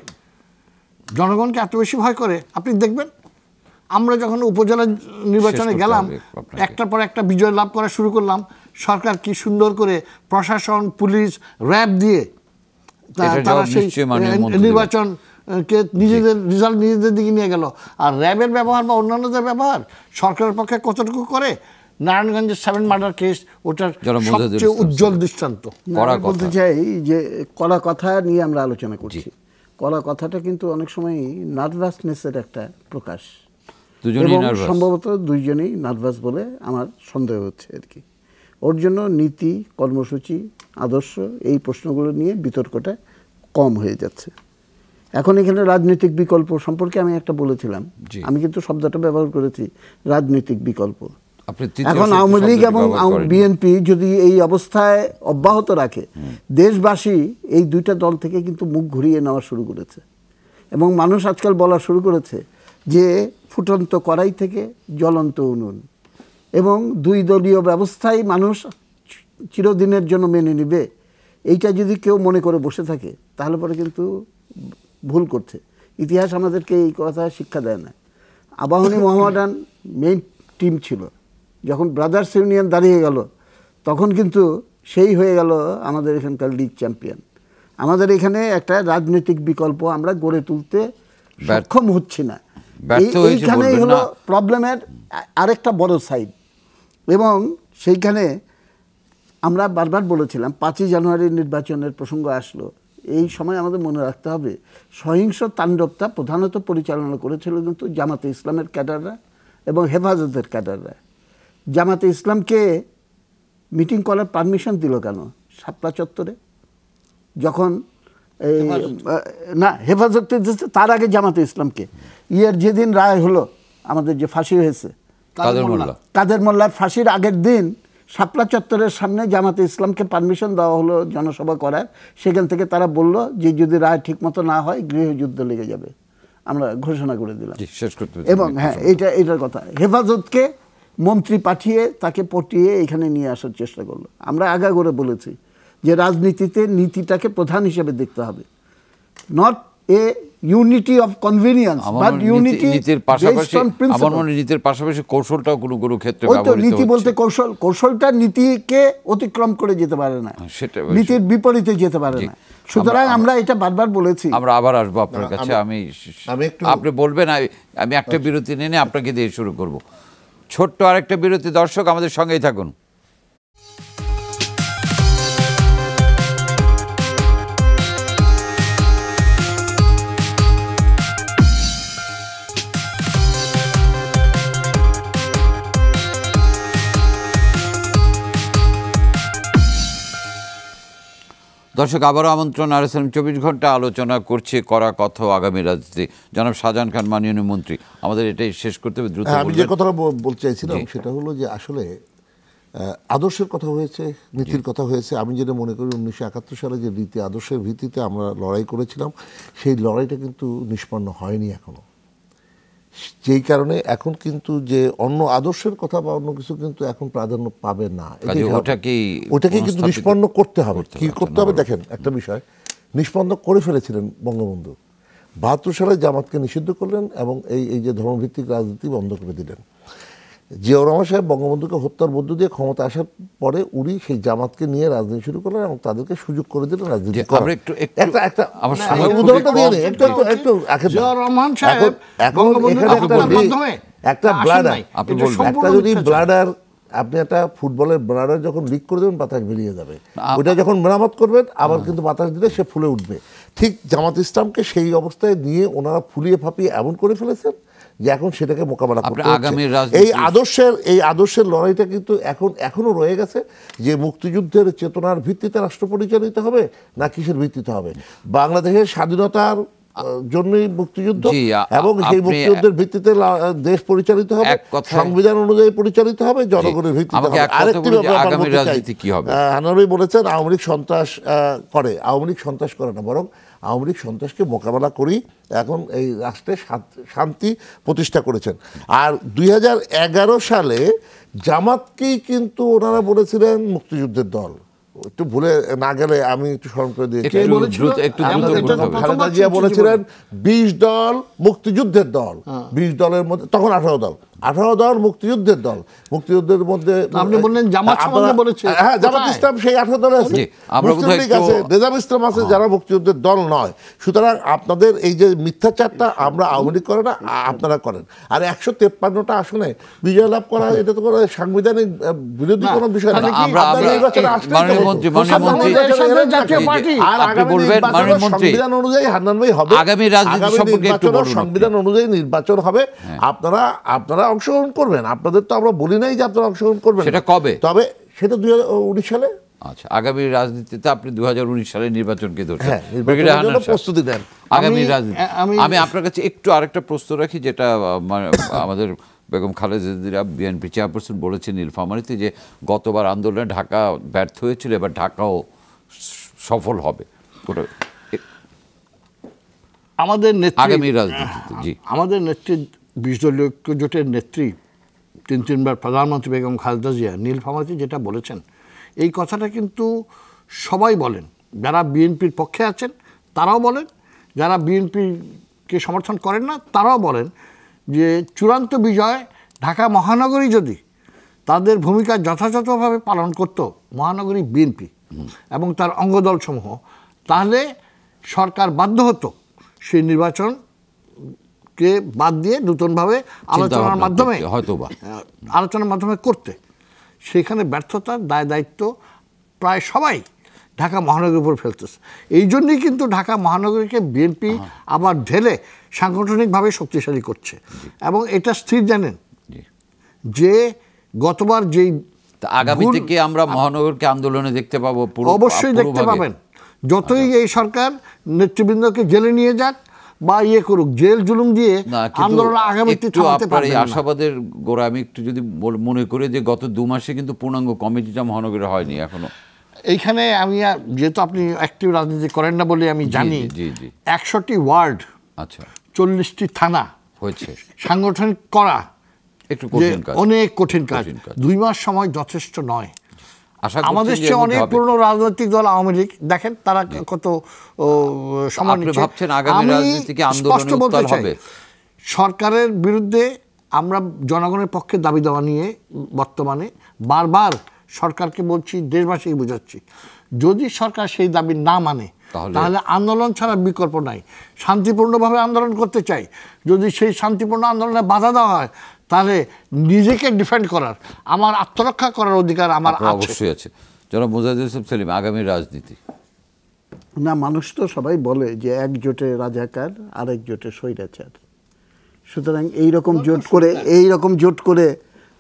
জনগণকে এত বেশি ভয় করে। আপনি দেখবেন আমরা যখন উপজেলা নির্বাচনে গেলাম, একটার পর একটা বিজয় লাভ করা শুরু করলাম, সরকার কি সুন্দর করে প্রশাসন, পুলিশ, র্যাব দিয়ে তারা সেই নির্বাচন কে নিজেদের রেজাল্ট নিজেদের দিকে নিয়ে গেল। আর র্যাবের ব্যবহার বা অন্যান্যদের ব্যবহার সরকারের পক্ষে কতটুকু করে, নারায়ণগঞ্জের 7 মার্ডার কেস ওটার সবচেয়ে উজ্জ্বল দৃষ্টান্ত। বলতে চাই যে কড়া কথা নিয়ে আমরা আলোচনা করছি, কড়া কথাটা কিন্তু অনেক সময় নার্ভাসনেসের একটা প্রকাশ, এবং সম্ভবত দুইজনেই নার্ভাস বলে আমার সন্দেহ হচ্ছে আর কি। ওর জন্য নীতি, কর্মসূচি, আদর্শ এই প্রশ্নগুলো নিয়ে বিতর্কটা কম হয়ে যাচ্ছে। এখন এখানে রাজনৈতিক বিকল্প সম্পর্কে আমি একটা বলেছিলাম, আমি কিন্তু শব্দটা ব্যবহার করেছি, রাজনৈতিক বিকল্প। এখন আওয়ামী লীগ এবং বিএনপি যদি এই অবস্থায় অব্যাহত রাখে, দেশবাসী এই দুইটা দল থেকে কিন্তু মুখ ঘুরিয়ে নেওয়া শুরু করেছে, এবং মানুষ আজকাল বলা শুরু করেছে যে ফুটন্ত কড়াই থেকে জ্বলন্ত উনুন, এবং দুই দলীয় ব্যবস্থায় মানুষ চিরদিনের জন্য মেনে নেবে, এইটা যদি কেউ মনে করে বসে থাকে তাহলে পরে কিন্তু ভুল করছে। ইতিহাস আমাদেরকে এই কথা শিক্ষা দেয় না। আবাহনী মোহামেডান মেইন টিম ছিল, যখন ব্রাদার্স ইউনিয়ন দাঁড়িয়ে গেল তখন কিন্তু সেই হয়ে গেল আমাদের এখানকার লিগ চ্যাম্পিয়ন। আমাদের এখানে একটা রাজনৈতিক বিকল্প আমরা গড়ে তুলতে সক্ষম হচ্ছি না, এইখানেই হলো প্রবলেমের আরেকটা বড় সাইড। এবং সেইখানে আমরা বারবার বলেছিলাম 5ই জানুয়ারির নির্বাচনের প্রসঙ্গ আসলো, এই সময় আমাদের মনে রাখতে হবে সহিংস তাণ্ডবটা প্রধানত পরিচালনা করেছিল কিন্তু জামাতে ইসলামের ক্যাডাররা এবং হেফাজতের ক্যাডাররা। জামাতে ইসলামকে মিটিং করার পারমিশন দিল কেন শাপলা চত্বরে? যখন এই না হেফাজতে তার আগে জামাতে ইসলামকে যেদিন রায় হলো আমাদের যে ফাঁসি হয়েছে কাদের মোল্লার ফাঁসির আগের দিন শাপলা চত্বরের সামনে জামাতে ইসলামকে পারমিশন দেওয়া হলো জনসভা করার। সেখান থেকে তারা বলল যে যদি রায় ঠিকমতো না হয় গৃহযুদ্ধ লেগে যাবে, আমরা ঘোষণা করে দিলাম। এবং হ্যাঁ, এটার কথা হেফাজতকে মন্ত্রী পাঠিয়ে তাকে পটিয়ে এখানে নিয়ে আসার চেষ্টা করলো। আমরা আগাগোড়া বলেছি যে রাজনীতিতে নীতিটাকে প্রধান হিসেবে দেখতে হবে, not a unity of convenience but unity based on principle. আমার মনে নীতির পাশাপাশি কৌশলটাও কোনো কোনো ক্ষেত্রে ব্যবহৃত হচ্ছে। নীতি বলতে কৌশলটা নীতিকে অতিক্রম করে যেতে পারে না, নীতির বিপরীতে যেতে পারে না। সুতরাং আমরা এটা বারবার বলেছি। আমরা আবার আসবো আপনার কাছে, আপনি বলবেন, আমি একটা বিরতি নিয়ে আপনাকে দিয়ে শুরু করব। ছোট্ট আরেকটা বিরতি। দর্শক আমাদের সঙ্গেই থাকুন। দর্শক আবারও আমন্ত্রণ RSM 24 ঘন্টা আলোচনা করছে করা কথা আগামী রাজনীতি। জনাব শাহজাহান খান মাননীয় মন্ত্রী, আমাদের এটাই শেষ করতে হবে দ্রুত। আমি যে কথাটা বলতে চাইছিলাম সেটা হলো যে আসলে আদর্শের কথা হয়েছে, নীতির কথা হয়েছে। আমি যেটা মনে করি 1971 সালে যে নীতি আদর্শের ভিত্তিতে আমরা লড়াই করেছিলাম, সেই লড়াইটা কিন্তু নিষ্পন্ন হয়নি এখনো। যেই কারণে এখন কিন্তু যে অন্য আদর্শের কথা বা অন্য কিছু কিন্তু এখন প্রাধান্য পাবে না, ওটাকে কিন্তু নিষ্পন্ন করতে হবে। কি করতে হবে দেখেন, একটা বিষয় নিষ্পন্ন করে ফেলেছিলেন বঙ্গবন্ধু। 72 সালে জামাতকে নিষিদ্ধ করলেন এবং এই যে ধর্মভিত্তিক রাজনীতি বন্ধ করে দিলেন। জিয়াউর রহমান সাহেব বঙ্গবন্ধুকে হত্যার মধ্য দিয়ে ক্ষমতা আসার পরে উনি সেই জামাতকে নিয়ে রাজনীতি শুরু করলেন এবং তাদেরকে সুযোগ করে দিলেন রাজনীতি করার। উদাহরণটা দিয়ে একটা ব্লাডার, একটা যদি ব্লাডার আপনি একটা ফুটবলের ব্লাডার যখন লিক করে দেবেন বাতাস বেরিয়ে যাবে, ওটা যখন মেরামত করবেন আবার কিন্তু বাতাস দিলে সে ফুলে উঠবে। ঠিক জামাত ইসলামকে সেই অবস্থায় নিয়ে ওনারা ফুলিয়ে ফাঁপিয়ে এমন করে ফেলেছেন যে এখন সেটাকে মোকাবেলা করতে হচ্ছে। এই আদর্শের লড়াইটা কিন্তু এখনো রয়ে গেছে যে মুক্তিযুদ্ধের চেতনার ভিত্তিতে রাষ্ট্র পরিচালিত হবে না কিসের ভিত্তিতে হবে। বাংলাদেশের স্বাধীনতার জন্যই মুক্তিযুদ্ধ এবং সেই মুক্তিযুদ্ধের ভিত্তিতে দেশ পরিচালিত হবে, সংবিধান অনুযায়ী পরিচালিত হবে, জনগণের ভিত্তিতে হবে। আরেকটি হানান বলেছেন আওয়ামী লীগ সন্ত্রাস করে। আওয়ামী লীগ সন্ত্রাস করে না, বরং আওয়ামী লীগ সন্ত্রাসকে মোকাবেলা করেই এখন এই রাষ্ট্রে শান্তি প্রতিষ্ঠা করেছেন। আর 2011 সালে জামাতকেই কিন্তু ওনারা বলেছিলেন মুক্তিযুদ্ধের দল। একটু ভুলে না গেলে আমি একটু স্মরণ করে দিয়েছি, খালেদা জিয়া বলেছিলেন 20 দল মুক্তিযুদ্ধের দল, 20 দলের মধ্যে তখন 18 দল, 18 দল মুক্তিযুদ্ধের দল, মুক্তিযুদ্ধের মধ্যে আপনি বললেন জামাত সম্বন্ধে বলেছে, হ্যাঁ জামাত ইসলাম সেই 18 দলে আছে, মুসলিম লীগ আছে, নেজাম ইসলাম আছে, যারা মুক্তিযুদ্ধের দল নয়। সুতরাং আপনাদের এই যে মিথ্যাচারটা আমরা আওয়ামী লীগ করে না, আপনারা করেন। আর 153টা আসনে বিজয় লাভ করা এটা তো কোনো সাংবিধানিক বিরোধী কোনো বিষয় না। সংবিধান অনুযায়ী হান্নান ভাই হবে, আগামী রাজনীতি সম্পর্কে একটু বলুন। সংবিধান অনুযায়ী নির্বাচন হবে, আপনারা অংশগ্রহণ করবেন। আপনাদের তো আমরা বলি নাই যে আপনারা অংশগ্রহণ করবেন। সেটা কবে? তবে সেটা 2019 সালে। আচ্ছা, আগামী রাজনীতিতে আপনি 2019 সালে নির্বাচনকে ধরছেন, প্রস্তুতি নেন আগামী রাজনীতি। আমি আপনার কাছে একটু আরেকটা প্রশ্ন রাখি, যেটা আমাদের বেগম খালেদা জিয়া বিএনপি চেয়ারপারসন বলেছেন নীলফামারীতে যে গতবার আন্দোলনে ঢাকা ব্যর্থ হয়েছিল, এবার ঢাকাও সফল হবে। আমাদের নেত্রী, আগামী রাজনীতিতে জি আমাদের নেত্রী 20 দলীয় ঐক্য জোটের নেত্রী 3বার প্রধানমন্ত্রী বেগম খালেদা জিয়া নীলফামারীতে যেটা বলেছেন, এই কথাটা কিন্তু সবাই বলেন, যারা বিএনপির পক্ষে আছেন তারাও বলেন, যারা বিএনপিকে সমর্থন করেন না তারাও বলেন যে চূড়ান্ত বিজয় ঢাকা মহানগরী যদি তাদের ভূমিকা যথাযথভাবে পালন করত মহানগরী বিএনপি এবং তার অঙ্গদলসমূহ, তাহলে সরকার বাধ্য হতো সেই নির্বাচনকে বাদ দিয়ে নতুনভাবে আলোচনার মাধ্যমে করতে। সেখানে ব্যর্থতার দায় দায়িত্ব প্রায় সবাই ঢাকা মহানগরীর উপর ফেলতেছে। এই জন্যই কিন্তু ঢাকা মহানগরীকে বিএনপি আবার ঢেলে সাংগঠনিকভাবে শক্তিশালী করছে। এবং এটা স্থির জানেন যে গতবার যেই আগামী থেকে আমরা মহানগরকে আন্দোলনে দেখতে পাবো, অবশ্যই দেখতে পাবেন। যতই এই সরকার নেতৃবৃন্দকে জেলে নিয়ে যাক বা ইয়ে করুক, জেল জুলুম দিয়ে আন্দোলন আগামীতে থামাতে পারবে না। আশাবাদের গোড়া আমি একটু যদি মনে করি যে গত 2 মাসে কিন্তু পূর্ণাঙ্গ কমিটিটা মহানগরে হয়নি এখনো। এইখানে আমি যেহেতু আপনি অ্যাক্টিভ রাজনীতি করেন না বলে আমি জানি, 100টি ওয়ার্ড, আচ্ছা 40টি থানা হয়েছে সাংগঠনিক করা, একটু কঠিন কাজ, অনেক কঠিন কাজ। 2 মাস সময় যথেষ্ট নয়। আমাদের চেয়ে অনেক পুরনো রাজনৈতিক দল আওয়ামী লীগ, দেখেন তারা কত সময় নিচ্ছে। স্পষ্ট বলতে চাই, সরকারের বিরুদ্ধে আমরা জনগণের পক্ষে দাবি দেওয়া নিয়ে বর্তমানে বারবার সরকারকে বলছি, দেশবাসীকে বোঝাচ্ছি, যদি সরকার সেই দাবি না মানে তাহলে আন্দোলন ছাড়া বিকল্প নাই। শান্তিপূর্ণভাবে আন্দোলন করতে চাই, যদি সেই শান্তিপূর্ণ আন্দোলনে বাধা দেওয়া হয় তাহলে নিজেকে ডিফেন্ড করার, আমার আত্মরক্ষা করার অধিকার আমার অবশ্যই আছে। জনাব মোজাহিদুল ইসলাম সেলিম, আগামী রাজনীতি না, মানুষ তো সবাই বলে যে এক জোটে রাজাকার আরেক জোটে স্বৈরাচার। সুতরাং এইরকম জোট করে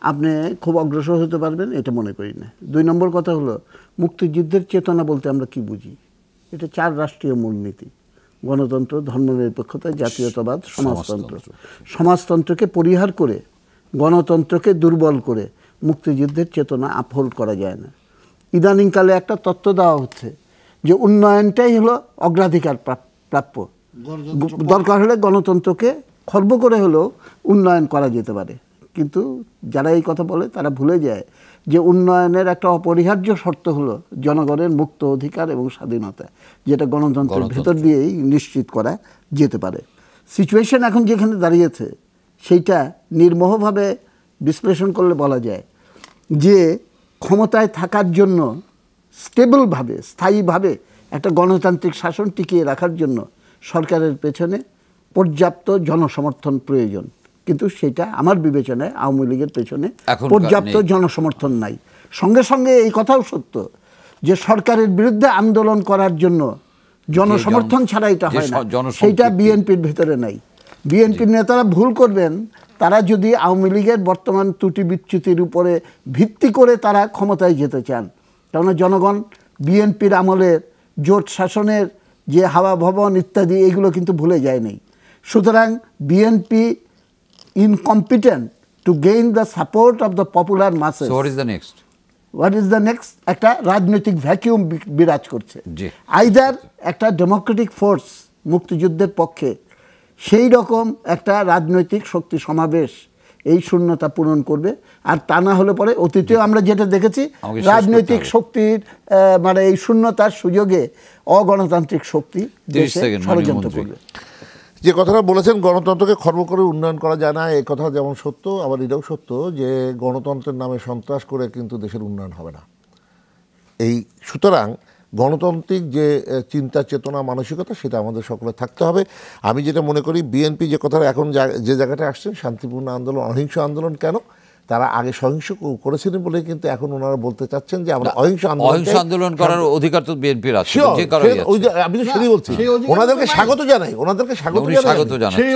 আপনি খুব অগ্রসর হতে পারবেন এটা মনে করি না। 2 নম্বর কথা হলো, মুক্তিযুদ্ধের চেতনা বলতে আমরা কি বুঝি? এটা 4 রাষ্ট্রীয় মূলনীতি: গণতন্ত্র, ধর্মনিরপেক্ষতা, জাতীয়তাবাদ, সমাজতন্ত্র। সমাজতন্ত্রকে পরিহার করে, গণতন্ত্রকে দুর্বল করে মুক্তিযুদ্ধের চেতনা আপহোল্ড করা যায় না। ইদানিংকালে একটা তত্ত্ব দেওয়া হচ্ছে যে উন্নয়নটাই হলো অগ্রাধিকার প্রাপ্য, দরকার হলে গণতন্ত্রকে খর্ব করে হলেও উন্নয়ন করা যেতে পারে। কিন্তু যারা এই কথা বলে তারা ভুলে যায় যে উন্নয়নের একটা অপরিহার্য শর্ত হলো জনগণের মুক্ত অধিকার এবং স্বাধীনতা, যেটা গণতন্ত্রের ভেতর দিয়েই নিশ্চিত করা যেতে পারে। সিচুয়েশন এখন যেখানে দাঁড়িয়েছে সেইটা নির্মোহভাবে বিশ্লেষণ করলে বলা যায় যে ক্ষমতায় থাকার জন্য স্টেবলভাবে, স্থায়ীভাবে একটা গণতান্ত্রিক শাসন টিকিয়ে রাখার জন্য সরকারের পেছনে পর্যাপ্ত জনসমর্থন প্রয়োজন। কিন্তু সেটা আমার বিবেচনায় আওয়ামী লীগের পেছনে পর্যাপ্ত জনসমর্থন নাই। সঙ্গে সঙ্গে এই কথাও সত্য যে সরকারের বিরুদ্ধে আন্দোলন করার জন্য জনসমর্থন ছাড়া এটা হয় না, সেইটা বিএনপির ভেতরে নাই। বিএনপির নেতারা ভুল করবেন তারা যদি আওয়ামী লীগের বর্তমান ত্রুটি বিচ্যুতির উপরে ভিত্তি করে তারা ক্ষমতায় যেতে চান। কেননা জনগণ বিএনপির আমলের জোট শাসনের যে হাওয়া ভবন ইত্যাদি এগুলো কিন্তু ভুলে যায়নি। সুতরাং BNP incompetent to gain the support of the popular masses. So what is the next? What is the next? একটা রাজনৈতিক ভ্যাকিউম বিরাজ করছে। আইদার একটা ডেমোক্রেটিক ফোর্স মুক্তিযুদ্ধের পক্ষে সেই রকম একটা রাজনৈতিক শক্তি সমাবেশ এই শূন্যতা পূরণ করবে, আর তা না হলে পরে অতীতেও আমরা যেটা দেখেছি রাজনৈতিক শক্তির মানে এই শূন্যতার সুযোগে অগণতান্ত্রিক শক্তি দেশে ষড়যন্ত্র করবে। যে কথাটা বলেছেন গণতন্ত্রকে খর্ব করে উন্নয়ন করা যায় না, এই কথা যেমন সত্য আবার এটাও সত্য যে গণতন্ত্রের নামে সন্ত্রাস করে কিন্তু দেশের উন্নয়ন হবে না। এই সুতরাং গণতান্ত্রিক যে চিন্তা চেতনা মানসিকতা সেটা আমাদের সকলে থাকতে হবে। আমি যেটা মনে করি বিএনপি যে কথাটা এখন যে জায়গাটা আসছেন শান্তিপূর্ণ আন্দোলন, অহিংস আন্দোলন, কেন তারা আগে সহিংস করেছিলেন বলে কিন্তু এখন ওনারা বলতে চাচ্ছেন যে আমরা অহিংস আন্দোলন করার অধিকার তো বিএনপির আছে। আমি তো সেটাই বলছি, ওনাদেরকে স্বাগত জানাই, ওনাদেরকে স্বাগত জানাই,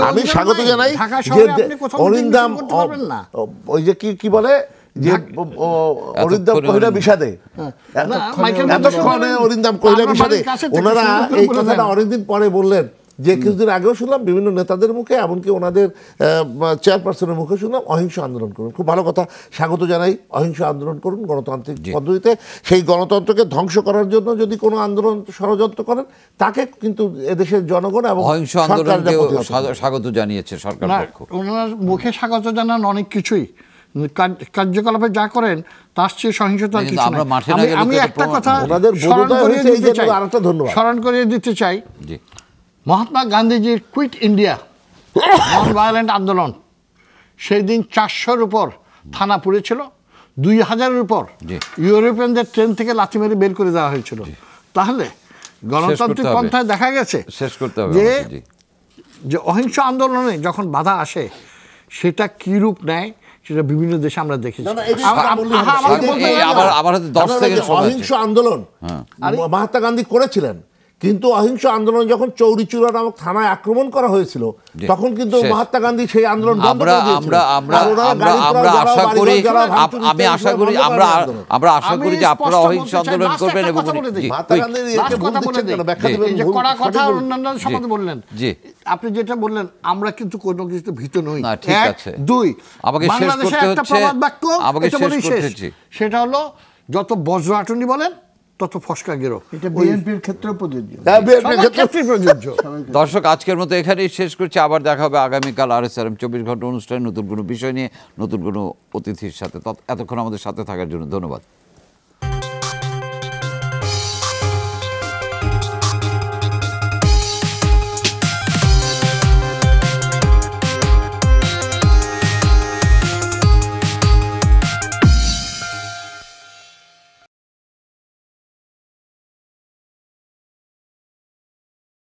আমি স্বাগত জানাই যে অরিন্দাম ওই যে কি বলে যে অরিন্দাম কহিলা বিষাদে, এতক্ষণে অরিন্দাম কহিলা বিষাদে, ওনারা এই কথাটা অনেকদিন পরে বললেন যে কিছুদিন আগেও শুনলাম বিভিন্ন নেতাদের মুখে, এমনকি ওনাদের চেয়ারপারসনের মুখে শুনলাম অহিংস আন্দোলন করুন। খুব ভালো কথা, স্বাগত জানাই, অহিংস আন্দোলন করুন গণতান্ত্রিক পদ্ধতিতে। সেই গণতন্ত্রকে ধ্বংস করার জন্য যদি কোনো আন্দোলন ষড়যন্ত্র করেন তাকে কিন্তু এদেশের জনগণ এবং অহিংস আন্দোলনকে স্বাগত জানিয়েছে সরকার পক্ষ। ওনার মুখে স্বাগত জানান অনেক কিছুই, কার্যকলাপে যা করেন তার চেয়ে সহিংসতা কিছু না। আমি একটা কথা স্মরণ করিয়ে দিতে চাই, মহাত্মা গান্ধীজির কুইট ইন্ডিয়া নন ভায়োলেন্ট আন্দোলন, সেই দিন 400-র উপর থানা পুড়েছিল, 2000-এর উপর ইউরোপিয়ানদের ট্রেন থেকে লাথি মেরে বের করে দেওয়া হয়েছিল। তাহলে গণতান্ত্রিক পন্থায় দেখা গেছে যে অহিংস আন্দোলনে যখন বাধা আসে সেটা কি রূপ নেয় সেটা বিভিন্ন দেশে আমরা দেখেছি। অহিংস আন্দোলন মহাত্মা গান্ধী করেছিলেন, কিন্তু অহিংস আন্দোলন যখন চৌরিচুরা নামক থানায় আক্রমণ করা হয়েছিল তখন কিন্তু মহাত্মা গান্ধী সেই আন্দোলন বন্ধ করে দিয়েছিলেন। আমি আশা করি আমরা আশা করি যে আপনারা অহিংস আন্দোলন করবেন এবং আপনি যেটা বললেন আমরা কিন্তু কোনো কিছু ভীত নই। ঠিক আছে, দুই, আমাকে শেষ করতে হচ্ছে, আমাকে শেষ করতে হচ্ছে, সেটা হলো যত বজ্রাটনি বলেন তত ফসকা গেরো, এটা বিএনপির ক্ষেত্রে প্রযোজ্য। দর্শক, আজকের মতো এখানেই শেষ করছি। আবার দেখা হবে আগামীকাল RSRM 24 ঘন্টা অনুষ্ঠানে নতুন কোনো বিষয় নিয়ে, নতুন কোনো অতিথির সাথে। এতক্ষণ আমাদের সাথে থাকার জন্য ধন্যবাদ।